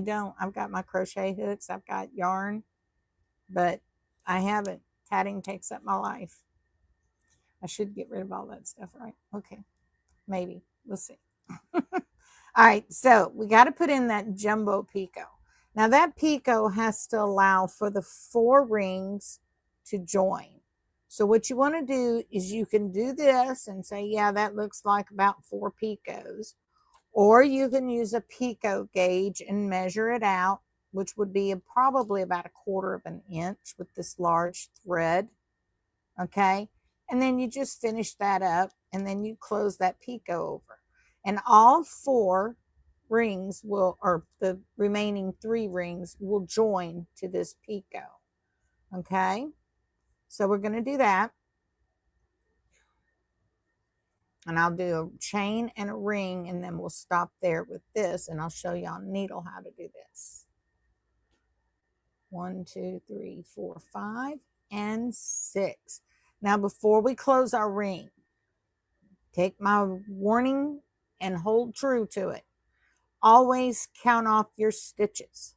don't. I've got my crochet hooks. I've got yarn, but I haven't. Tatting takes up my life. I should get rid of all that stuff, right? Okay. Maybe. We'll see. All right. So we got to put in that jumbo picot. Now that picot has to allow for the 4 rings to join. So what you want to do is you can do this and say, yeah, that looks like about 4 picots. Or you can use a picot gauge and measure it out, which would be probably about 1/4 of an inch with this large thread. Okay. And then you just finish that up and then you close that picot over. And all 4 rings will, or the remaining 3 rings will join to this picot. Okay. So we're going to do that. And I'll do a chain and a ring, and then we'll stop there with this, and I'll show you on needle how to do this. 1, 2, 3, 4, 5, and 6. Now, before we close our ring, take my warning and hold true to it. Always count off your stitches.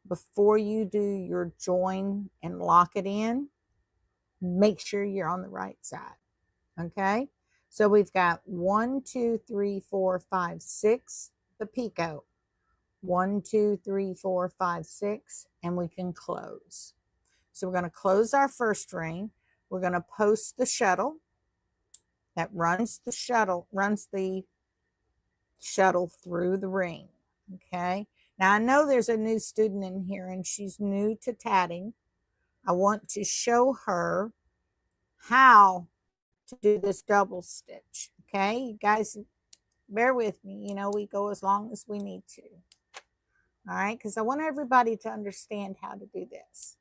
Before you do your join and lock it in, make sure you're on the right side. Okay? So we've got 1, 2, 3, 4, 5, 6, the picot. 1, 2, 3, 4, 5, 6, and we can close. So we're going to close our first ring. We're going to post the shuttle that runs the shuttle through the ring. Okay. Now I know there's a new student in here and she's new to tatting. I want to show her how to do this double stitch. Okay, you guys bear with me. You know, we go as long as we need to. All right, because I want everybody to understand how to do this.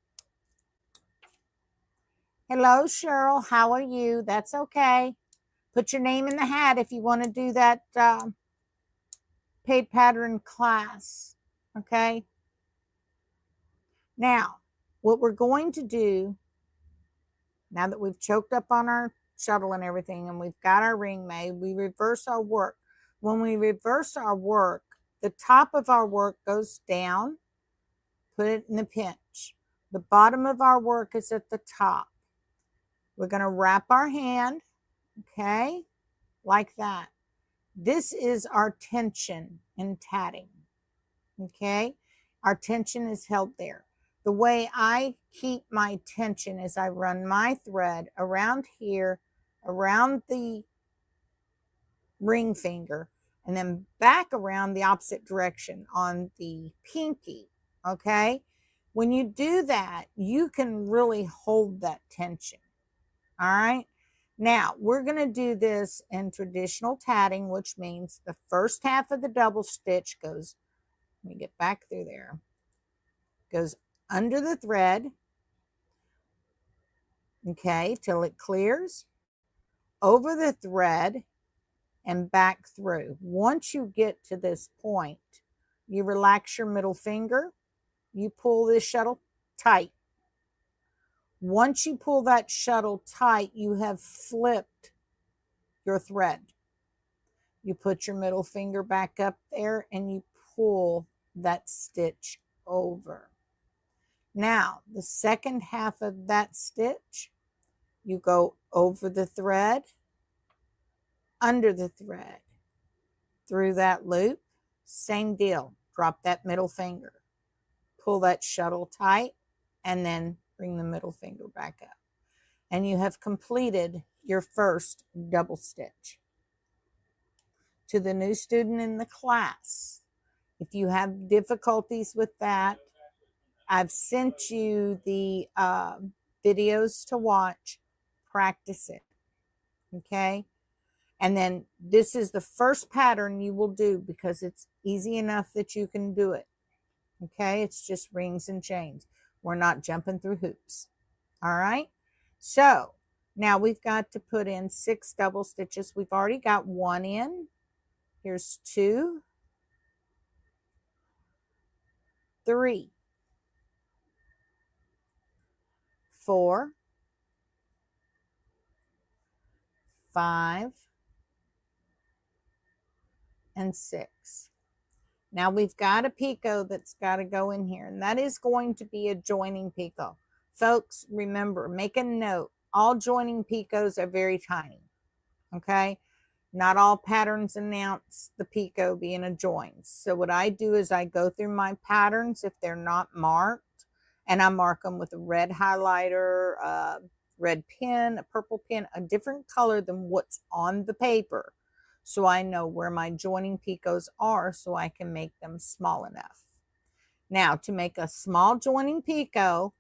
Hello, Cheryl. How are you? That's okay. Put your name in the hat if you want to do that paid pattern class. Okay. Now, what we're going to do, now that we've choked up on our shuttle and everything, and we've got our ring made, we reverse our work. When we reverse our work, the top of our work goes down, put it in the pinch. The bottom of our work is at the top. We're going to wrap our hand, okay, like that. This is our tension in tatting, okay? Our tension is held there. The way I keep my tension is I run my thread around here, around the ring finger, and then back around the opposite direction on the pinky, okay? When you do that, you can really hold that tension, all right? Now, we're going to do this in traditional tatting, which means the first half of the double stitch goes, let me get back through there, goes under the thread, okay, till it clears, over the thread, and back through. Once you get to this point, you relax your middle finger, you pull this shuttle tight. Once you pull that shuttle tight, you have flipped your thread. You put your middle finger back up there and you pull that stitch over. Now, the second half of that stitch, you go over the thread, under the thread, through that loop, same deal. Drop that middle finger, pull that shuttle tight, and then bring the middle finger back up. And you have completed your first double stitch. To the new student in the class, if you have difficulties with that, I've sent you the videos to watch. Practice it, okay? And then this is the first pattern you will do because it's easy enough that you can do it, okay? It's just rings and chains. We're not jumping through hoops, all right? So now we've got to put in 6 double stitches. We've already got 1 in. Here's 2, 3, 4, 5, and 6. Now we've got a picot that's got to go in here, and that is going to be a joining picot. Folks, remember, make a note. All joining picots are very tiny, okay? Not all patterns announce the picot being a join. So what I do is I go through my patterns if they're not marked, and I mark them with a red highlighter, a red pen, a purple pen, a different color than what's on the paper. So I know where my joining picots are so I can make them small enough. Now, to make a small joining picot,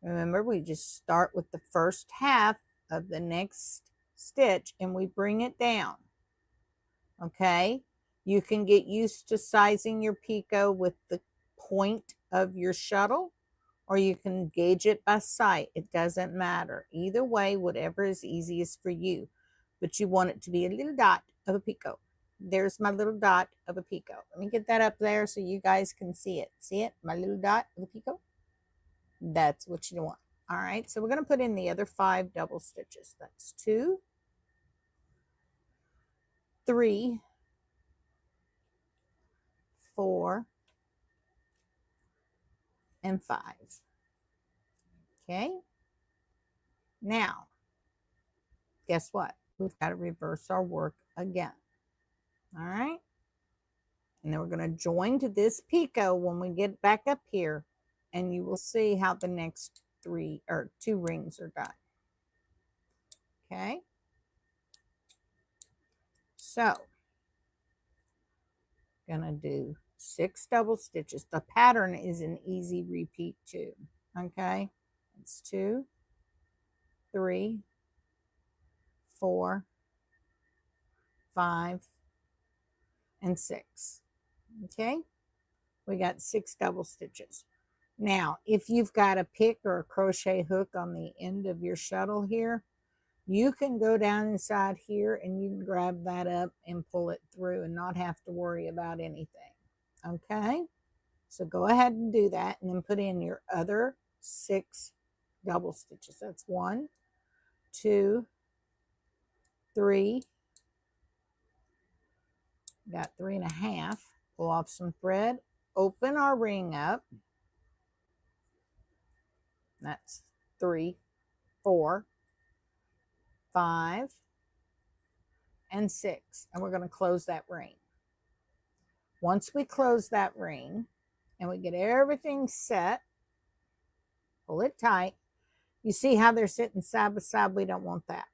remember we just start with the first half of the next stitch and we bring it down. Okay, you can get used to sizing your picot with the point of your shuttle, or you can gauge it by sight. It doesn't matter. Either way, whatever is easiest for you. But you want it to be a little dot of a picot. There's my little dot of a picot. Let me get that up there so you guys can see it. See it? My little dot of a picot? That's what you want. All right, so we're going to put in the other 5 double stitches. That's 2, 3, 4, and 5. Okay. Now, guess what? We've got to reverse our work again. All right. And then we're going to join to this picot when we get back up here, and you will see how the next 2 rings are done. Okay. So, gonna do 6 double stitches. The pattern is an easy repeat too. Okay, it's 2, 3, 4, 5, and 6. Okay, we got 6 double stitches. Now, if you've got a pick or a crochet hook on the end of your shuttle here, you can go down inside here and you can grab that up and pull it through and not have to worry about anything. Okay, so go ahead and do that, and then put in your other 6 double stitches. That's 1, 2, 3, got 3.5. Pull off some thread, open our ring up. That's 3, 4, 5, and 6, and we're going to close that ring. Once we close that ring and we get everything set, pull it tight. You see how they're sitting side by side? We don't want that.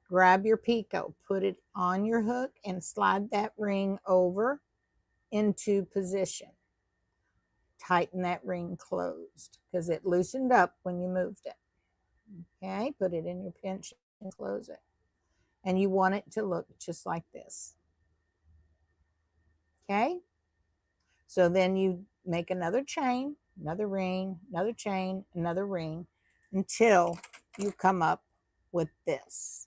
Grab your picot, put it on your hook, and slide that ring over into position. Tighten that ring closed because it loosened up when you moved it. Okay, put it in your pinch and close it. And you want it to look just like this. Okay, so then you make another chain, another ring, another chain, another ring, until you come up with this.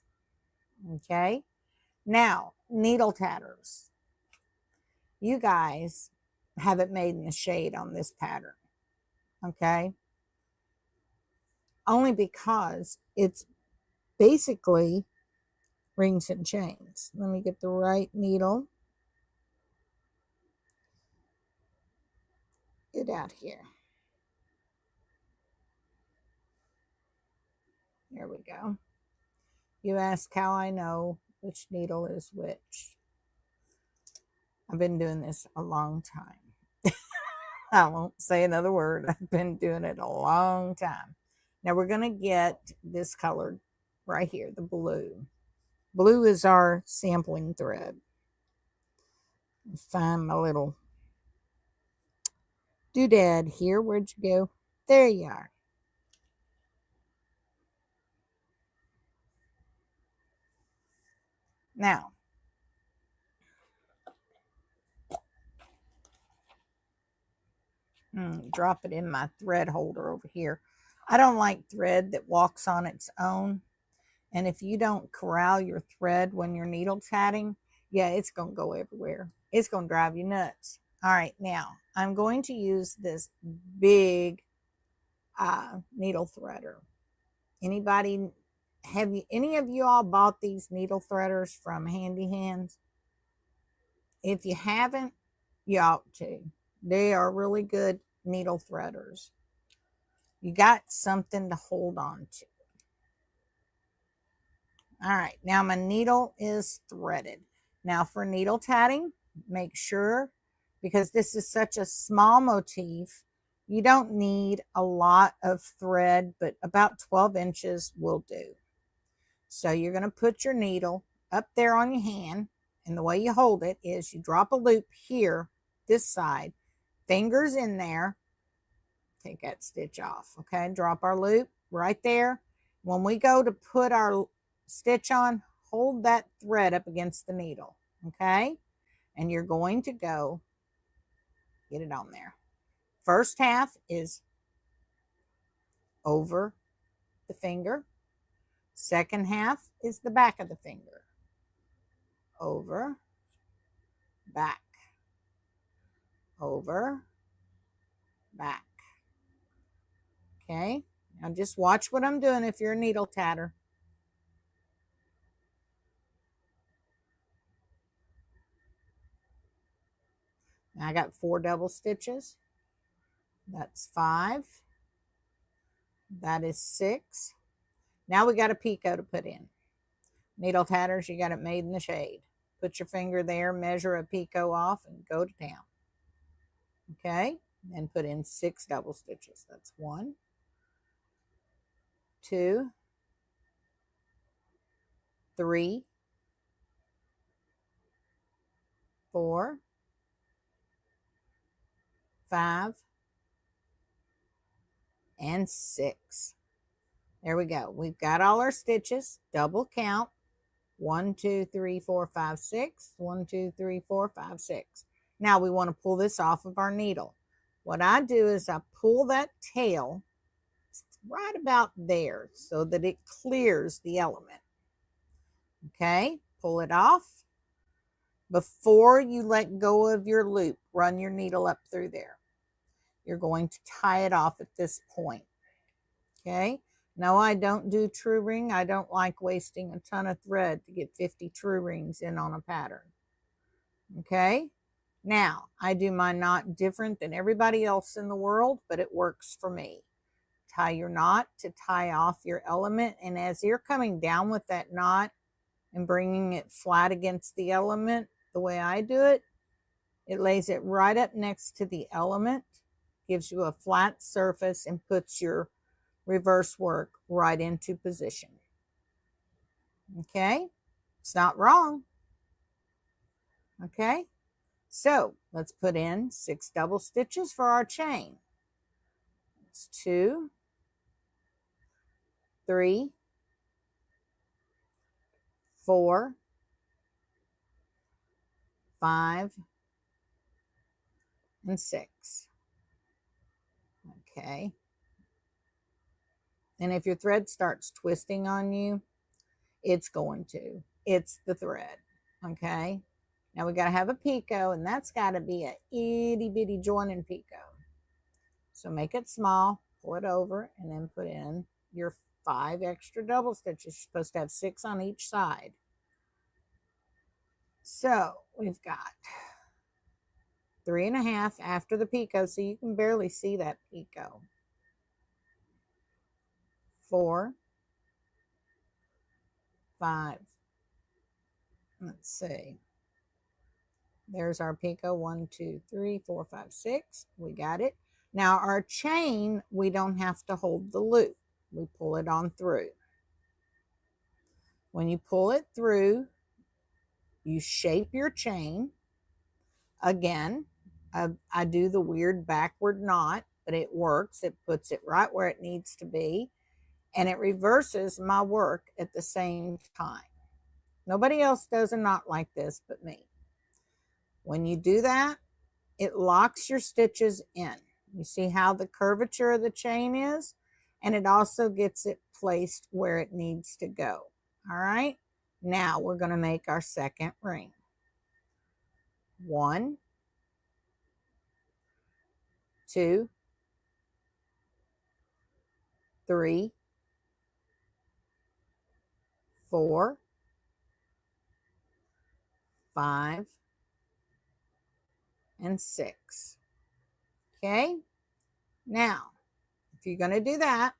Okay, Now, needle tatters. You guys have it made in the shade on this pattern, okay? Only because it's basically rings and chains. Let me get the right needle. Get out here. There we go. You ask how I know which needle is which. I've been doing this a long time. I won't say another word. I've been doing it a long time. Now we're going to get this colored right here, the blue. Blue is our sampling thread. Find my little doodad here. Where'd you go? There you are. Now, drop it in my thread holder over here. I don't like thread that walks on its own. And if you don't corral your thread when you're needle tatting, yeah, it's going to go everywhere. It's going to drive you nuts. All right, now I'm going to use this big needle threader. Anybody, any of you all bought these needle threaders from Handy Hands? If you haven't, you ought to. They are really good needle threaders. You got something to hold on to. All right, now my needle is threaded. Now for needle tatting, make sure, because this is such a small motif, you don't need a lot of thread, but about 12 inches will do. So you're going to put your needle up there on your hand, and the way you hold it is you drop a loop here, this side, fingers in there, take that stitch off, okay? Drop our loop right there. When we go to put our stitch on, hold that thread up against the needle, okay? And you're going to go get it on there. First half is over the finger. Second half is the back of the finger. Over, back, over, back. Okay, now just watch what I'm doing if you're a needle tatter. Now I got 4 double stitches. That's 5. That is 6. Now we got a picot to put in. Needle tatters, you got it made in the shade. Put your finger there, measure a picot off, and go to town. Okay, and put in 6 double stitches. That's 1, 2, 3, 4, 5, and 6. There we go. We've got all our stitches. Double count. 1, 2, 3, 4, 5, 6. 1, 2, 3, 4, 5, 6. Now we want to pull this off of our needle. What I do is I pull that tail right about there so that it clears the element. Okay, pull it off. Before you let go of your loop, run your needle up through there. You're going to tie it off at this point. Okay, no, I don't do true ring. I don't like wasting a ton of thread to get 50 true rings in on a pattern. Okay, now I do my knot different than everybody else in the world, but it works for me. Tie your knot to tie off your element, and as you're coming down with that knot and bringing it flat against the element, the way I do it, it lays it right up next to the element, gives you a flat surface, and puts your reverse work right into position. Okay, it's not wrong. Okay, so let's put in 6 double stitches for our chain. It's 2, 3, 4, 5, and 6. Okay. And if your thread starts twisting on you, it's going to. It's the thread. Okay. Now we got to have a picot, and that's got to be a itty bitty joining picot. So make it small, pull it over, and then put in your 5 extra double stitches. You're supposed to have 6 on each side. So we've got 3.5 after the picot, so you can barely see that picot. 4, 5. Let's see. There's our picot. 1, 2, 3, 4, 5, 6. We got it. Now our chain, we don't have to hold the loop. We pull it on through. When you pull it through, you shape your chain. Again, I do the weird backward knot, but it works. It puts it right where it needs to be, and it reverses my work at the same time. Nobody else does a knot like this but me. When you do that, it locks your stitches in. You see how the curvature of the chain is? And it also gets it placed where it needs to go. All right. Now we're going to make our second ring. 1, 2, 3, 4, 5, and 6. Okay. Now, if you're going to do that,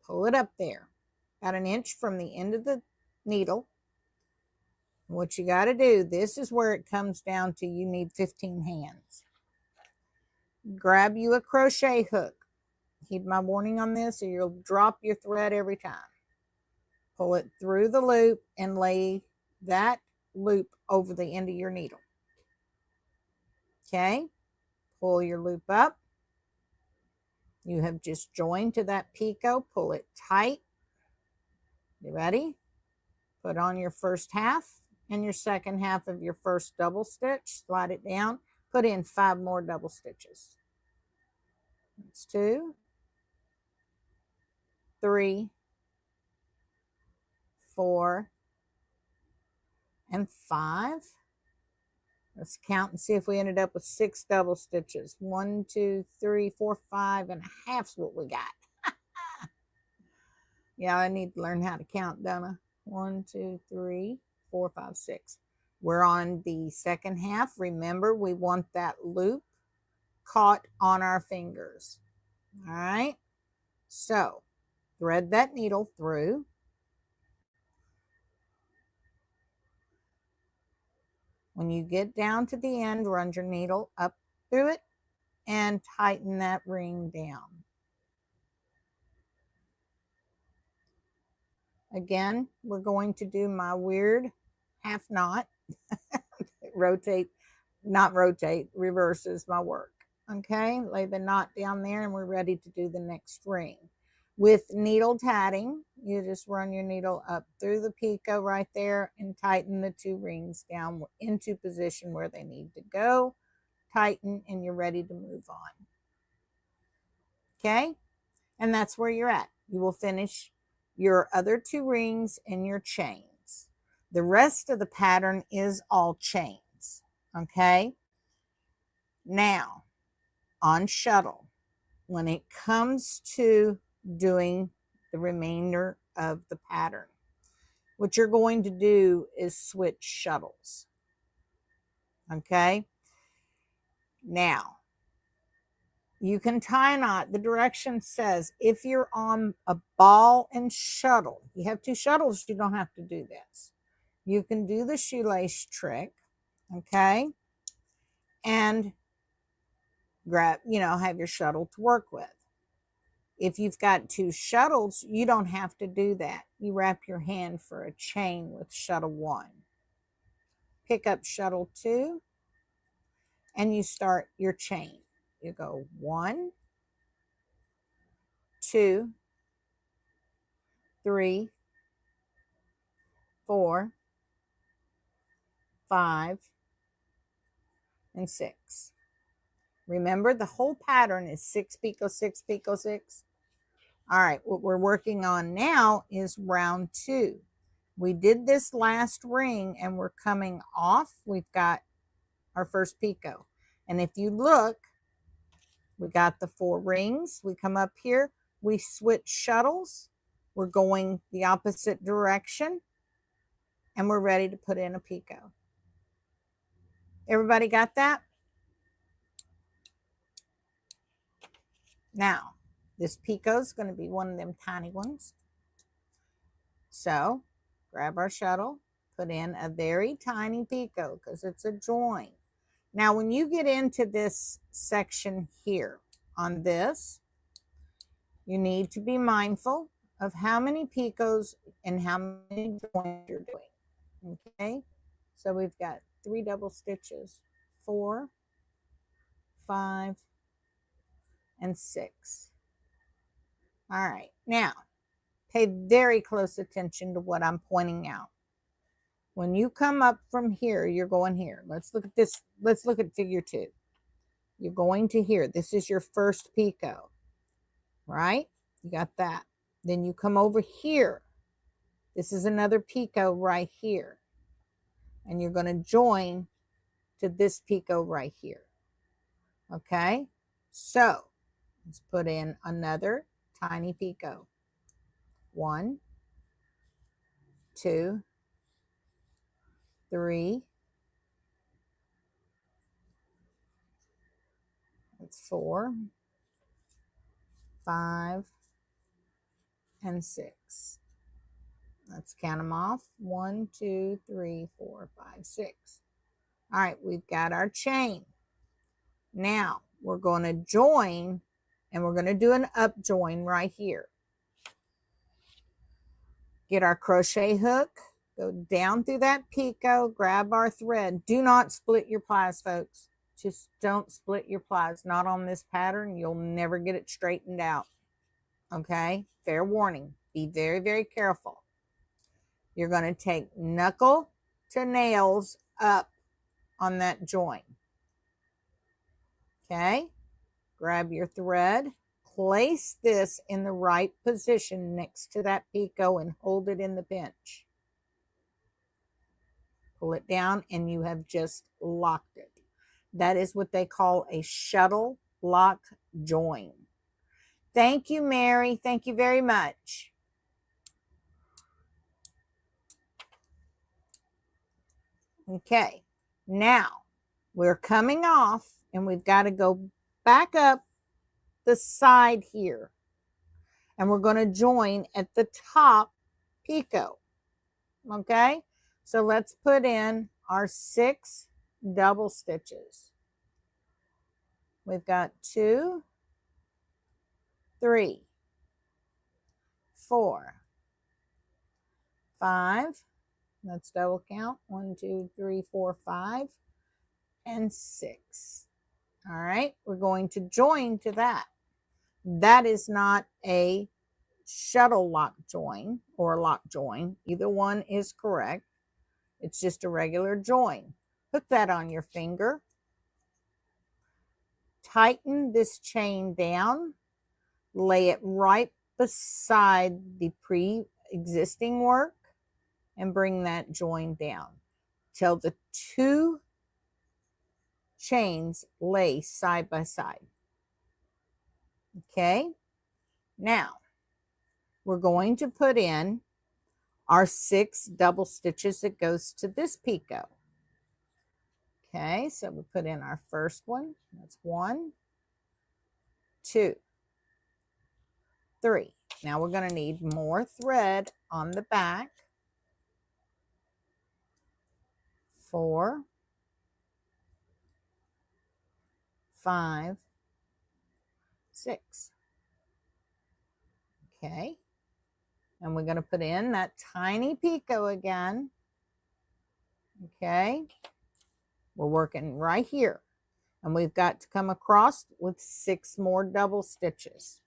pull it up there about 1 inch from the end of the needle. What you got to do, this is where it comes down to you need 15 hands. Grab you a crochet hook. Heed my warning on this or you'll drop your thread every time. Pull it through the loop and lay that loop over the end of your needle. Okay, pull your loop up. You have just joined to that picot. Pull it tight. You ready? Put on your first half and your second half of your first double stitch. Slide it down. Put in 5 more double stitches. That's 2, 3, 4, and 5. Let's count and see if we ended up with 6 double stitches. 1, 2, 3, 4, 5 and a half's what we got. Yeah, I need to learn how to count, don't I? 1, 2, 3, 4, 5, 6. We're on the second half. Remember, we want that loop caught on our fingers. All right. So thread that needle through. When you get down to the end, run your needle up through it and tighten that ring down. Again, we're going to do my weird half knot. Reverses my work. Okay, lay the knot down there and we're ready to do the next ring. With needle tatting, you just run your needle up through the picot right there and tighten the 2 rings down into position where they need to go. Tighten and you're ready to move on. Okay, and that's where you're at. You will finish your other 2 rings and your chains. The rest of the pattern is all chains. Okay, now on shuttle, when it comes to doing the remainder of the pattern, what you're going to do is switch shuttles. Okay, now you can tie a knot. The direction says if you're on a ball and shuttle, you have 2 shuttles, you don't have to do this. You can do the shoelace trick, okay, and grab, have your shuttle to work with. If you've got 2 shuttles, you don't have to do that. You wrap your hand for a chain with shuttle 1. Pick up shuttle 2 and you start your chain. You go 1, 2, 3, 4, 5, and 6. Remember, the whole pattern is 6 picot 6 picot 6. All right, what we're working on now is round 2. We did this last ring and we're coming off. We've got our first picot. And if you look, we got the 4 rings. We come up here, we switch shuttles. We're going the opposite direction and we're ready to put in a picot. Everybody got that? Now, this picot is going to be one of them tiny ones. So grab our shuttle, put in a very tiny picot because it's a join. Now, when you get into this section here on this, you need to be mindful of how many picots and how many joins you're doing. Okay, so we've got 3 double stitches, 4, 5, and 6. All right, now pay very close attention to what I'm pointing out. When you come up from here, you're going here. Let's look at this. Let's look at figure 2. You're going to here. This is your first picot, right? You got that. Then you come over here. This is another picot right here. And you're going to join to this picot right here. Okay? So, let's put in another tiny picot. 1, 2, 3, that's 4, 5, and 6. Let's count them off. 1, 2, 3, 4, 5, 6. All right, we've got our chain. Now we're going to join and we're going to do an up join right here. Get our crochet hook, go down through that picot, grab our thread. Do not split your plies, folks. Just don't split your plies. Not on this pattern. You'll never get it straightened out. Okay? Fair warning. Be very, very careful. You're going to take knuckle to nails up on that join. Okay? Grab your thread. Place this in the right position next to that picot and hold it in the pinch. Pull it down and you have just locked it. That is what they call a shuttle lock join. Thank you, Mary. Thank you very much. Okay, now we're coming off and we've got to go back up the side here. And we're going to join at the top picot. Okay, so let's put in our 6 double stitches. We've got 2, 3, 4, 5. Let's double count. 1, 2, 3, 4, 5, and 6. All right, we're going to join to that. That is not a shuttle lock join or a lock join. Either one is correct. It's just a regular join. Hook that on your finger. Tighten this chain down. Lay it right beside the pre-existing work and bring that join down till the 2 chains lay side by side. Okay, now we're going to put in our 6 double stitches that goes to this picot. Okay, so we put in our first one. That's 1, 2, 3. Now we're going to need more thread on the back. 4, 5, 6. Okay, and we're going to put in that tiny picot again. Okay, we're working right here, and we've got to come across with 6 more double stitches.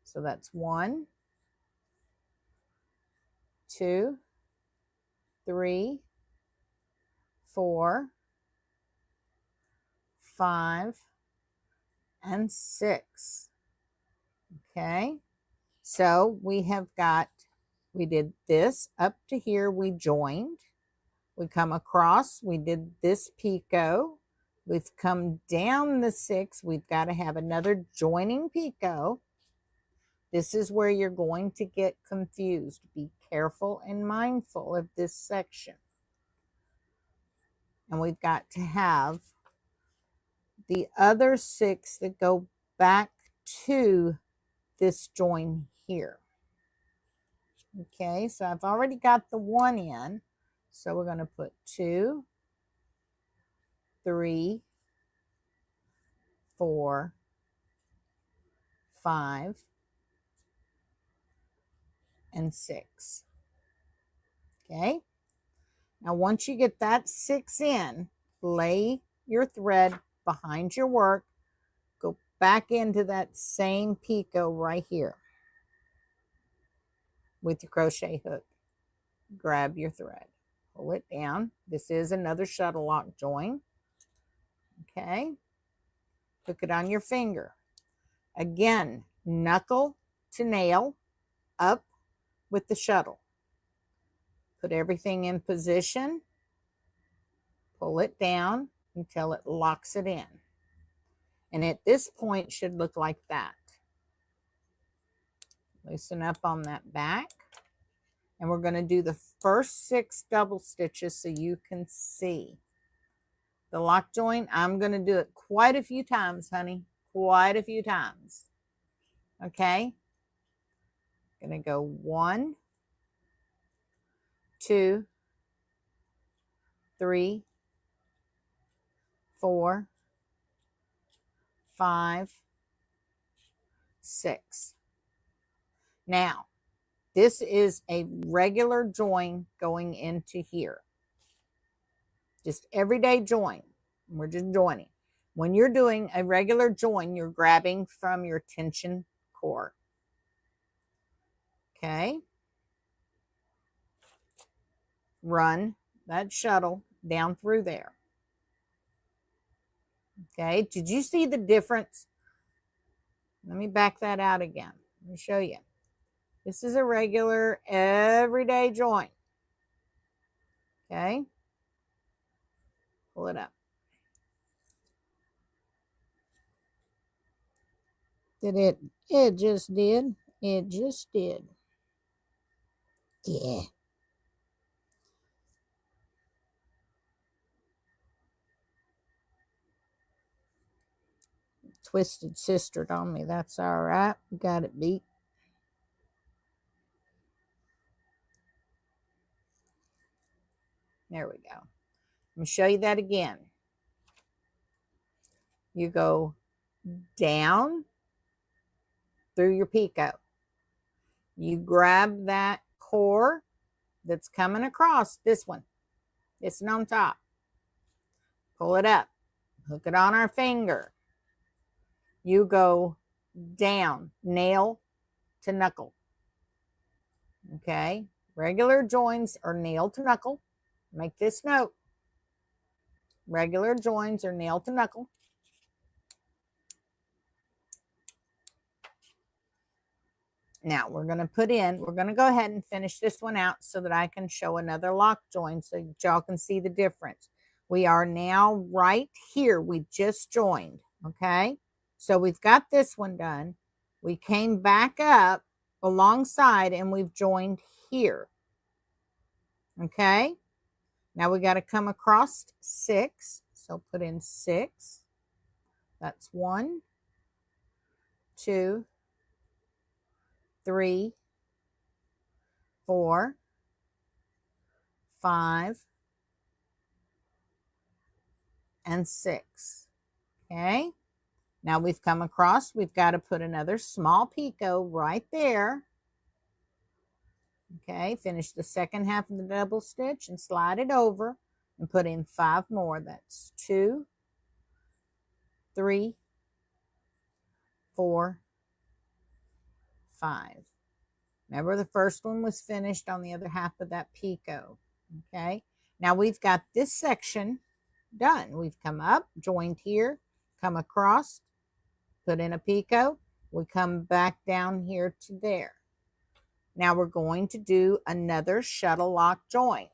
So that's 1, 2, 3, 4, 5, and 6. Okay, so we have got We did this up to here, we joined. We come across, we did this picot. We've come down the 6. We've got to have another joining picot. This is where you're going to get confused. Be careful and mindful of this section. And we've got to have the other 6 that go back to this join here. Okay, so I've already got the 1 in. So we're going to put 2, 3, 4, 5, and 6. Okay. Now, once you get that 6 in, lay your thread behind your work. Go back into that same picot right here with your crochet hook. Grab your thread. Pull it down. This is another shuttle lock join. Okay. Hook it on your finger. Again, knuckle to nail up with the shuttle. Put everything in position. Pull it down until it locks it in. And at this point, should look like that. Loosen up on that back. And we're going to do the first 6 double stitches so you can see. The lock joint, I'm going to do it quite a few times, honey. Quite a few times. Okay? Going to go 1, 2, 3, 4, 5, 6. Now, this is a regular join going into here. Just everyday join. We're just joining. When you're doing a regular join, you're grabbing from your tension cord. Okay. Run that shuttle down through there. Okay. Did you see the difference? Let me back that out again. Let me show you. This is a regular everyday join. Okay. Pull it up. Did it? It just did. It just did. Yeah. Twisted sistered on me. That's all right. We got it beat. There we go. Let me show you that again. You go down through your picot. You grab that core that's coming across, this one. It's on top. Pull it up. Hook it on our finger. You go down, nail to knuckle. Okay? Regular joins are nail to knuckle. Make this note. Regular joins are nail to knuckle. Now we're going to we're going to go ahead and finish this one out so that I can show another lock join so y'all can see the difference. We are now right here. We just joined. Okay. So we've got this one done. We came back up alongside and we've joined here. Okay. Now we got to come across 6. So put in 6. That's 1, 2, 3, 4, 5, and 6. Okay. Now we've come across, we've got to put another small picot right there. Okay, finish the second half of the double stitch and slide it over and put in 5 more. That's 2, 3, 4, 5. Remember, the first one was finished on the other half of that picot. Okay, now we've got this section done. We've come up, joined here, come across, put in a picot. We come back down here to there. Now we're going to do another shuttle lock join.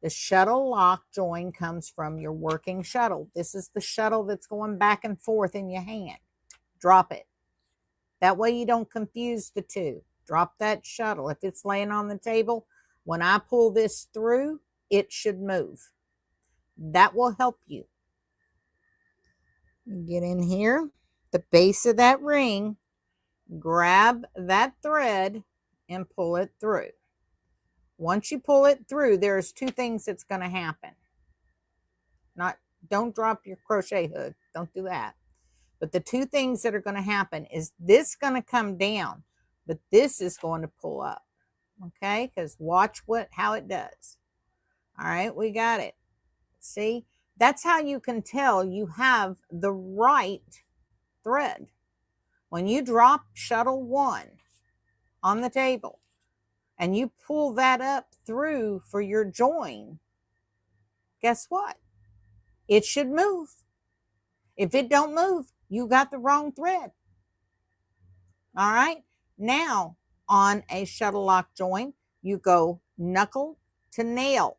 The shuttle lock join comes from your working shuttle. This is the shuttle that's going back and forth in your hand. Drop it. That way you don't confuse the two. Drop that shuttle. If it's laying on the table, when I pull this through, it should move. That will help you. Get in here, the base of that ring, grab that thread and pull it through. Once you pull it through, there's two things that's going to happen. Don't drop your crochet hook. Don't do that. But the two things that are going to happen is this going to come down, but this is going to pull up. Okay? Because watch how it does. All right, we got it. See? That's how you can tell you have the right thread. When you drop shuttle 1 on the table and you pull that up through for your join, guess what? It should move. If it don't move, you got the wrong thread. All right. Now on a shuttle lock join, you go knuckle to nail.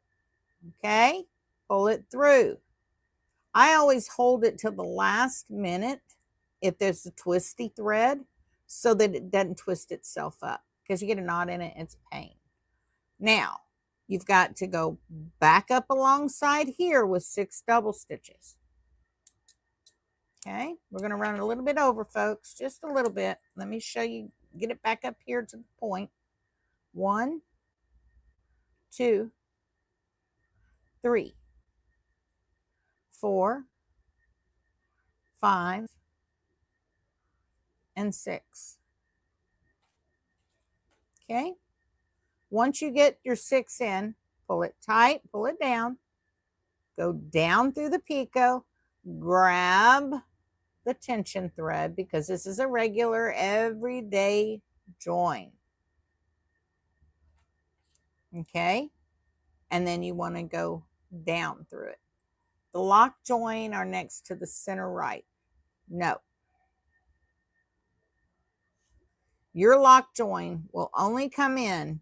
Okay. Pull it through. I always hold it till the last minute if there's a twisty thread so that it doesn't twist itself up, because you get a knot in it, it's a pain. Now, you've got to go back up alongside here with 6 double stitches. Okay, we're going to run a little bit over, folks, just a little bit. Let me show you, get it back up here to the point. 1, 2, 3, 4, 5, and 6. Okay. Once you get your 6 in, pull it tight, pull it down, go down through the picot, grab the tension thread, because this is a regular everyday join. Okay. And then you want to go down through it. The lock join are next to the center right. No. Your lock join will only come in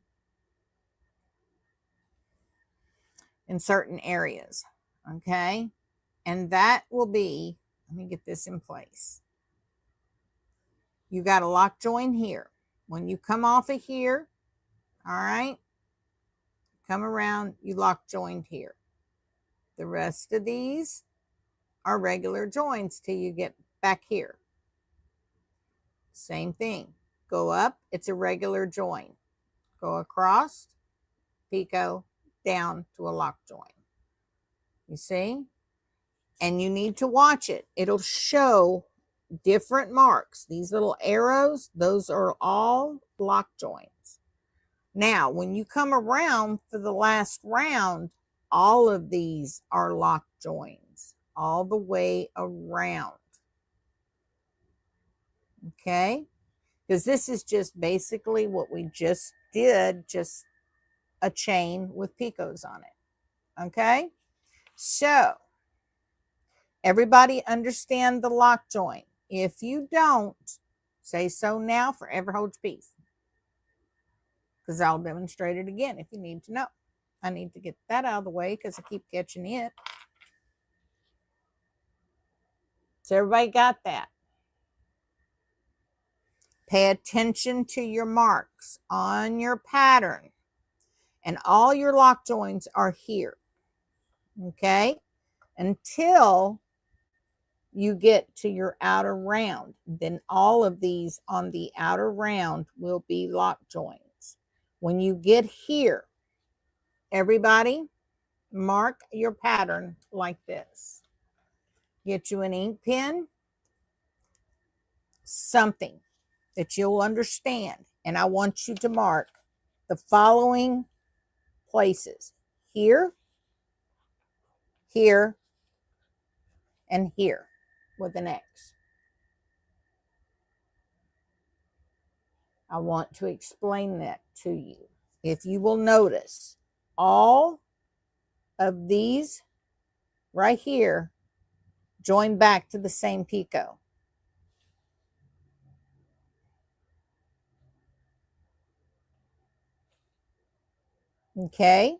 certain areas. Okay. And that will be, let me get this in place. You got a lock join here. When you come off of here, all right, come around, you lock joined here. The rest of these are regular joins till you get back here. Same thing. Go up, it's a regular join. Go across, picot, down to a lock join. You see? And you need to watch it. It'll show different marks. These little arrows, those are all lock joins. Now, when you come around for the last round, all of these are lock joins all the way around. Okay? Because this is just basically what we just did, just a chain with picots on it. Okay? So, everybody understand the lock join. If you don't, say so now, forever hold your peace. Because I'll demonstrate it again if you need to know. I need to get that out of the way because I keep catching it. So everybody got that? Pay attention to your marks on your pattern. And all your lock joins are here. Okay? Until you get to your outer round. Then all of these on the outer round will be lock joins. When you get here, everybody mark your pattern like this. Get you an ink pen, something that you'll understand. And I want you to mark the following places. Here, here, and here with an X. I want to explain that to you. If you will notice, all of these right here join back to the same picot. Okay.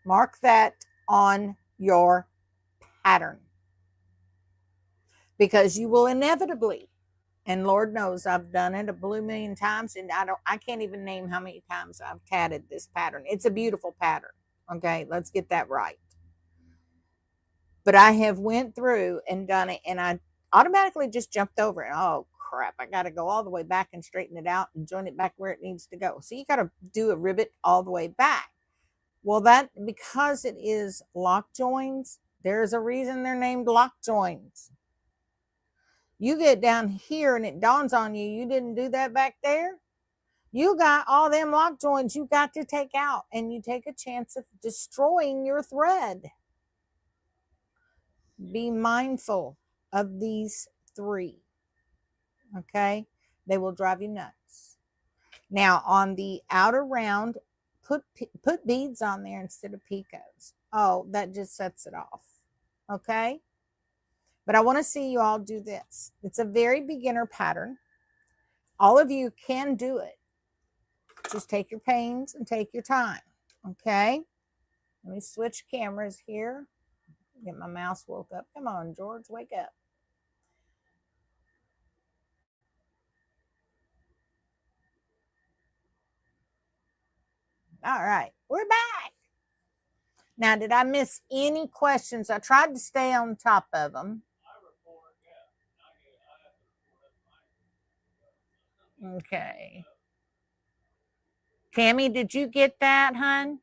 Mark that on your pattern, because you will inevitably, and Lord knows I've done it a blue million times, and I can't even name how many times I've tatted this pattern. It's a beautiful pattern. Okay, let's get that right. But I have went through and done it, and I automatically just jumped over it. Oh crap, I got to go all the way back and straighten it out and join it back where it needs to go. So you got to do a ribbit all the way back. Well, that, because it is lock joins, there's a reason they're named lock joins. You get down here and it dawns on you, you didn't do that back there. You got all them lock joins you got to take out, and you take a chance of destroying your thread. Be mindful of these three. Okay, they will drive you nuts. Now on the outer round, put beads on there instead of picots. Oh, that just sets it off. Okay, but I want to see you all do this. It's a very beginner pattern. All of you can do it. Just take your pains and take your time. Okay, let me switch cameras here. Get my mouse woke up. Come on, George, wake up. All right, we're back. Now, did I miss any questions? I tried to stay on top of them. Okay. Tammy, did you get that, hun?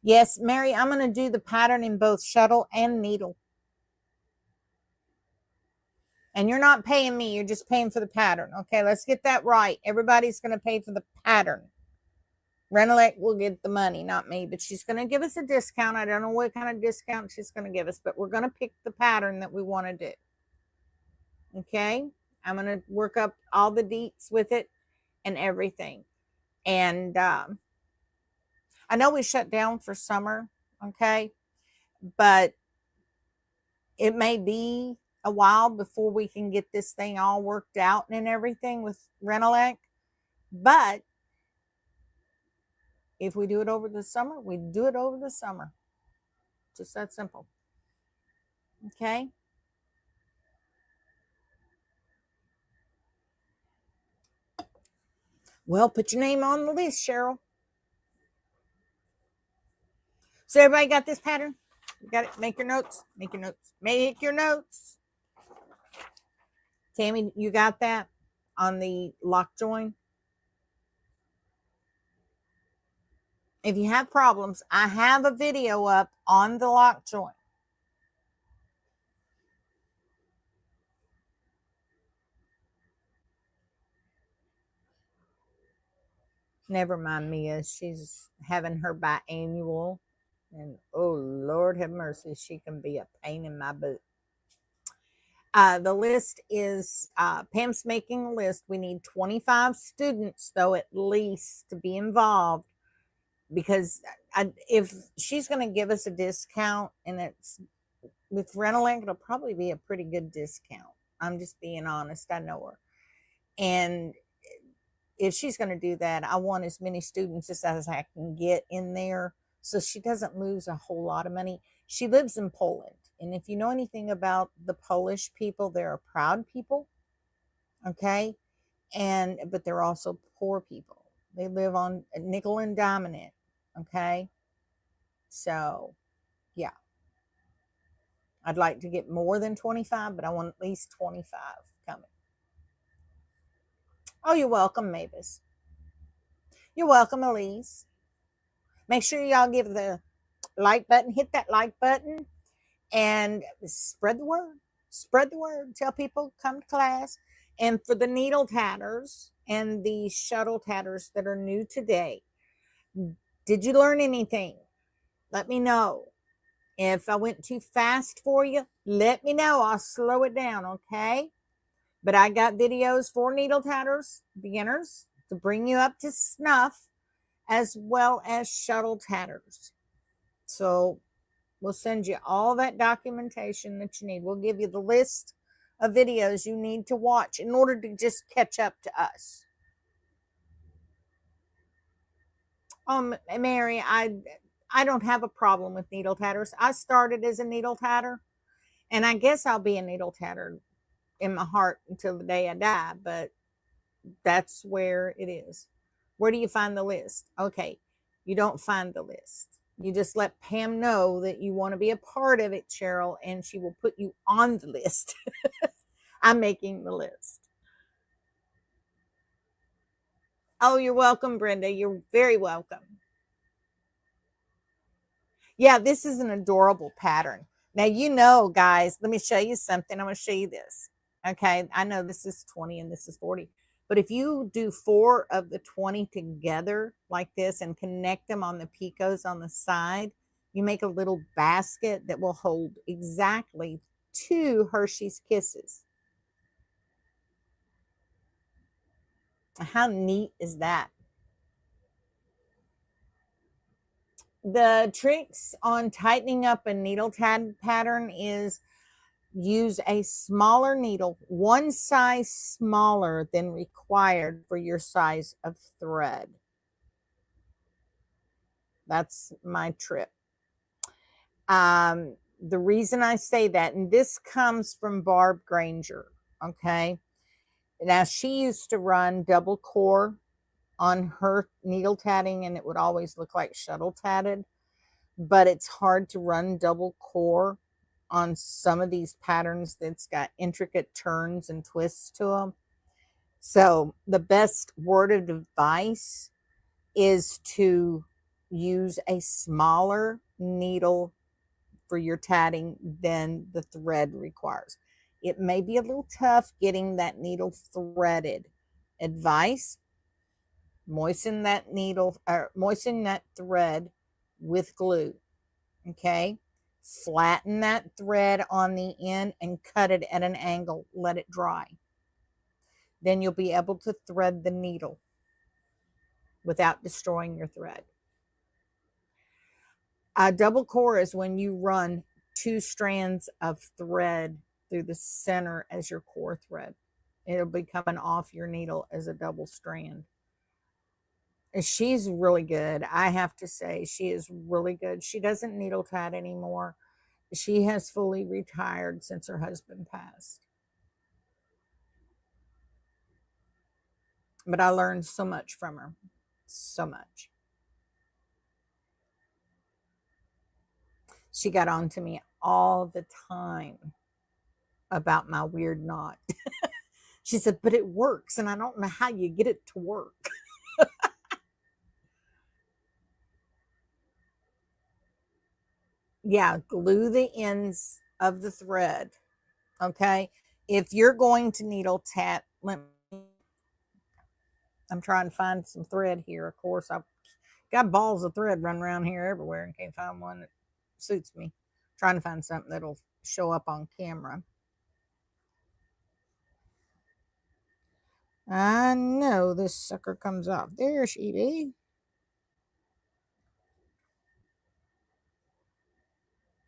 Yes, Mary, I'm going to do the pattern in both shuttle and needle. And you're not paying me, you're just paying for the pattern. Okay, let's get that right. Everybody's going to pay for the pattern. Renelec will get the money, not me, but she's going to give us a discount. I don't know what kind of discount she's going to give us, but we're going to pick the pattern that we want to do. Okay, I'm going to work up all the deets with it and everything. And I know we shut down for summer, okay, but it may be a while before we can get this thing all worked out and everything with Renelec. But if we do it over the summer, we do it over the summer. Just that simple. Okay. Well, put your name on the list, Cheryl. So everybody got this pattern? You got it? Make your notes. Make your notes. Make your notes. Tammy, you got that on the lock join? If you have problems, I have a video up on the lock join. Never mind Mia. She's having her biannual. And oh, Lord have mercy, she can be a pain in my butt. The list is, Pam's making a list. We need 25 students, though, at least to be involved. Because if she's going to give us a discount, and it's with Renelec, it'll probably be a pretty good discount. I'm just being honest. I know her. And if she's going to do that, I want as many students as I can get in there so she doesn't lose a whole lot of money. She lives in Poland. And if you know anything about the Polish people, they're a proud people. Okay. But they're also poor people. They live on nickel and diamond. Okay. So, yeah. I'd like to get more than 25, but I want at least 25 coming. Oh, you're welcome, Mavis. You're welcome, Elise. Make sure y'all give the like button, hit that like button, and spread the word. Spread the word. Tell people come to class. And for the needle tatters and the shuttle tatters that are new today, did you learn anything? Let me know. If I went too fast for you, let me know. I'll slow it down, okay? But I got videos for needle tatters, beginners, to bring you up to snuff, as well as shuttle tatters. So we'll send you all that documentation that you need. We'll give you the list of videos you need to watch in order to just catch up to us. Mary, I don't have a problem with needle tatters. I started as a needle tatter, and I guess I'll be a needle tatter in my heart until the day I die, but that's where it is. Where do you find the list? Okay, you don't find the list. You just let Pam know that you want to be a part of it, Cheryl, and she will put you on the list. I'm making the list. Oh, you're welcome, Brenda. You're very welcome. Yeah, this is an adorable pattern. Now, you know, guys, let me show you something. I'm going to show you this. Okay, I know this is 20 and this is 40. But if you do 4 of the 20 together like this and connect them on the picots on the side, you make a little basket that will hold exactly 2 Hershey's Kisses. How neat is that? The tricks on tightening up a needle pattern is use a smaller needle, one size smaller than required for your size of thread. That's my trip. The reason I say that, and this comes from Barb Granger, okay? Now, she used to run double core on her needle tatting, and it would always look like shuttle tatted, but it's hard to run double core on some of these patterns that's got intricate turns and twists to them. So the best word of advice is to use a smaller needle for your tatting than the thread requires. It may be a little tough getting that needle threaded. Advice: moisten that needle, or moisten that thread with glue. Okay, flatten that thread on the end and cut it at an angle. Let it dry. Then you'll be able to thread the needle without destroying your thread. A double core is when you run 2 strands of thread through the center as your core thread. It'll be coming off your needle as a double strand. And she's really good. I have to say, she is really good. She doesn't needle tat anymore. She has fully retired since her husband passed. But I learned so much from her. So much. She got on to me all the time about my weird knot. She said, but it works, and I don't know how you get it to work. Yeah, glue the ends of the thread. Okay. If you're going to needle tat, I'm trying to find some thread here. Of course, I've got balls of thread running around here everywhere and can't find one that suits me. Trying to find something that'll show up on camera. I know this sucker comes off. There she be.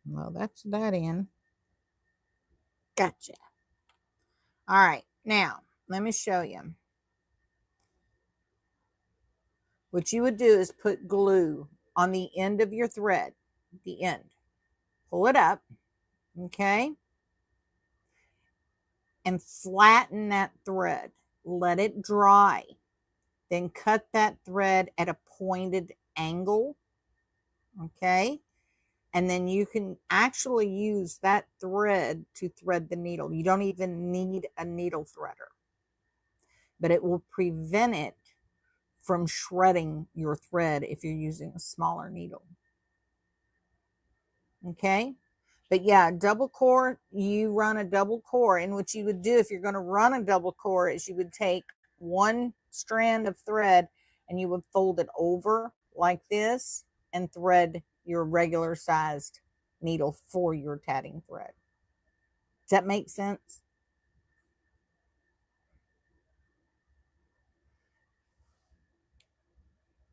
Well, that's that in. Gotcha. All right. Now, let me show you. What you would do is put glue on the end of your thread, the end. Pull it up, okay? And flatten that thread. Let it dry. Then cut that thread at a pointed angle, okay? And then you can actually use that thread to thread the needle. You don't even need a needle threader, but it will prevent it from shredding your thread if you're using a smaller needle. Okay, but yeah, double core, you run a double core, and what you would do if you're going to run a double core is you would take one strand of thread and you would fold it over like this and thread your regular sized needle for your tatting thread. Does that make sense?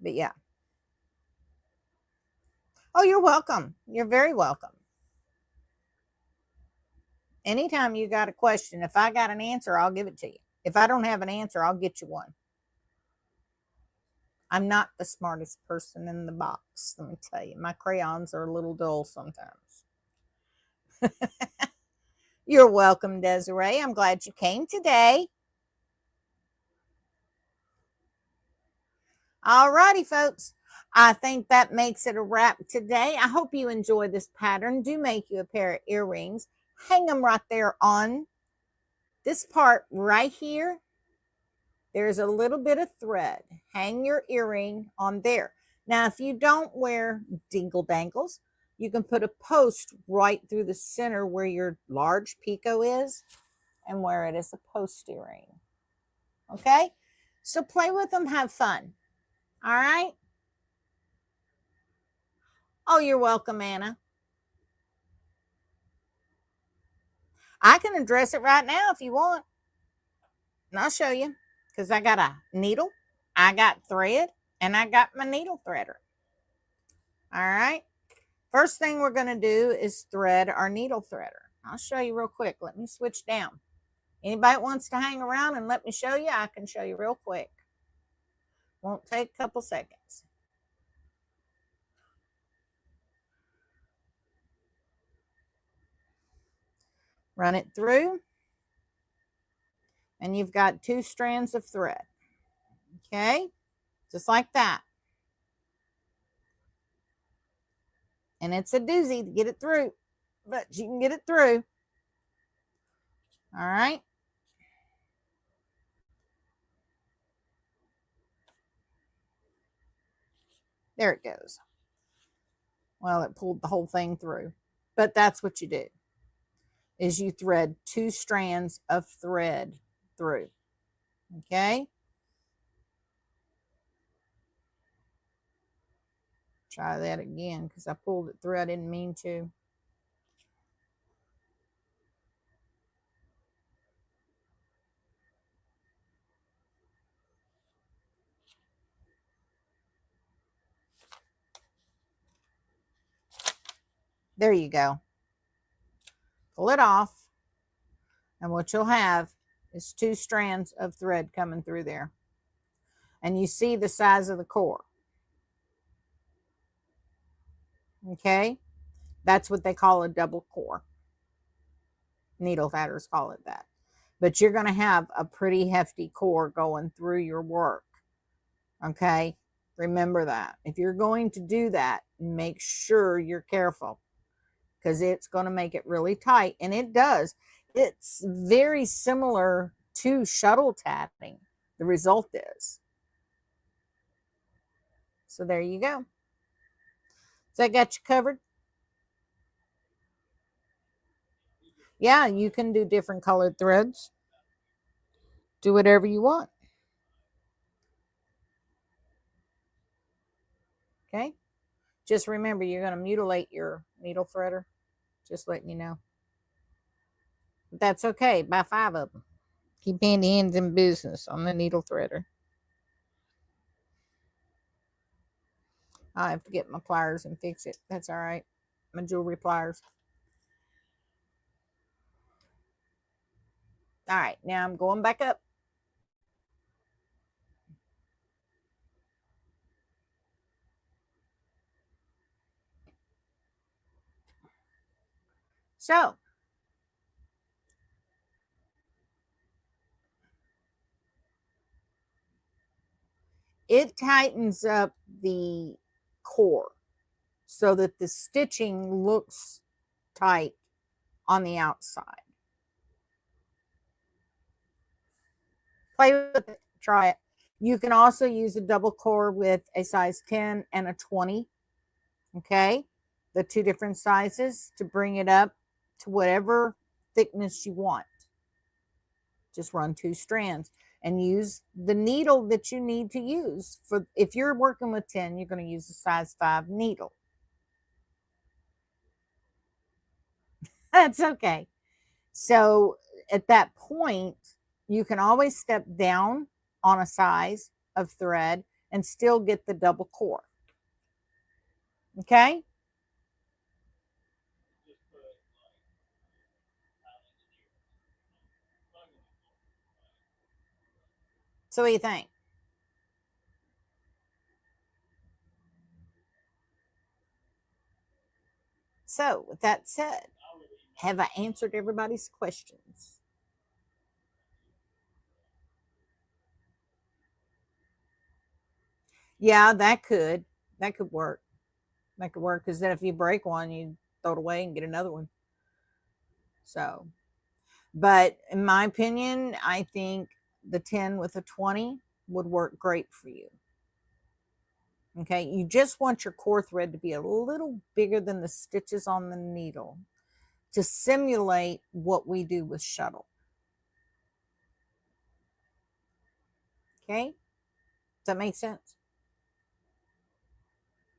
But yeah. Oh, you're welcome. You're very welcome. Anytime you got a question, if I got an answer, I'll give it to you. If I don't have an answer, I'll get you one. I'm not the smartest person in the box, let me tell you. My crayons are a little dull sometimes. You're welcome, Desiree. I'm glad you came today. All righty, folks. I think that makes it a wrap today. I hope you enjoy this pattern. Do make you a pair of earrings. Hang them right there on this part right here. There's a little bit of thread. Hang your earring on there. Now, if you don't wear dingle dangles, you can put a post right through the center where your large picot is and wear it as a post earring. Okay? So play with them, have fun. All right? Oh, you're welcome, Anna. I can address it right now if you want. And I'll show you because I got a needle, I got thread, and I got my needle threader. All right. First thing we're going to do is thread our needle threader. I'll show you real quick. Let me switch down. Anybody wants to hang around and let me show you, I can show you real quick. Won't take a couple seconds. Run it through. And you've got 2 strands of thread. Okay? Just like that. And it's a doozy to get it through, but you can get it through. All right. There it goes. Well, it pulled the whole thing through, but that's what you do, is you thread 2 strands of thread through. Okay. Try that again because I pulled it through. I didn't mean to. There you go. Pull it off. And what you'll have is 2 strands of thread coming through there. And you see the size of the core. Okay. That's what they call a double core. Needle fatters call it that. But you're going to have a pretty hefty core going through your work. Okay. Remember that. If you're going to do that, make sure you're careful because it's going to make it really tight. And it does. It's very similar to shuttle tatting. The result is. So there you go. So I got you covered. Yeah, you can do different colored threads. Do whatever you want. Okay. Just remember, you're going to mutilate your needle threader. Just letting you know. But that's okay. Buy 5 of them. Keep handy hands in business on the needle threader. I have to get my pliers and fix it. That's all right. My jewelry pliers. All right. Now I'm going back up. So, it tightens up the core so that the stitching looks tight on the outside. Play with it, try it. You can also use a double core with a size 10 and a 20. Okay, the 2 different sizes to bring it up to whatever thickness you want. Just run 2 strands and use the needle that you need to use. For if you're working with 10, you're going to use a size 5 needle. That's okay. So at that point, you can always step down on a size of thread and still get the double core. Okay? So what do you think? So with that said, have I answered everybody's questions? Yeah, that could work. That could work because then if you break one, you throw it away and get another one. So, but in my opinion, I think the 10 with a 20 would work great for you. Okay, you just want your core thread to be a little bigger than the stitches on the needle to simulate what we do with shuttle. Okay, does that make sense?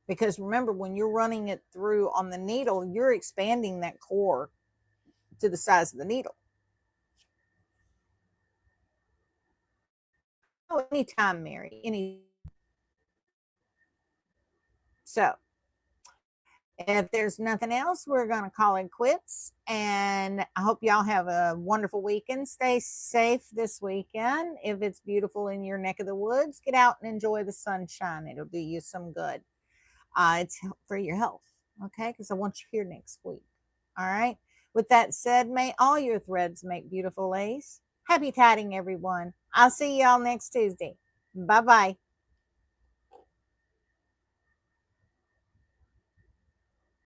Because remember, when you're running it through on the needle, you're expanding that core to the size of the needle. Oh, anytime, Mary. Any. So, if there's nothing else, we're going to call it quits. And I hope y'all have a wonderful weekend. Stay safe this weekend. If it's beautiful in your neck of the woods, get out and enjoy the sunshine. It'll do you some good. It's for your health. Okay. Because I want you here next week. All right. With that said, may all your threads make beautiful lace. Happy tatting, everyone. I'll see y'all next Tuesday. Bye bye.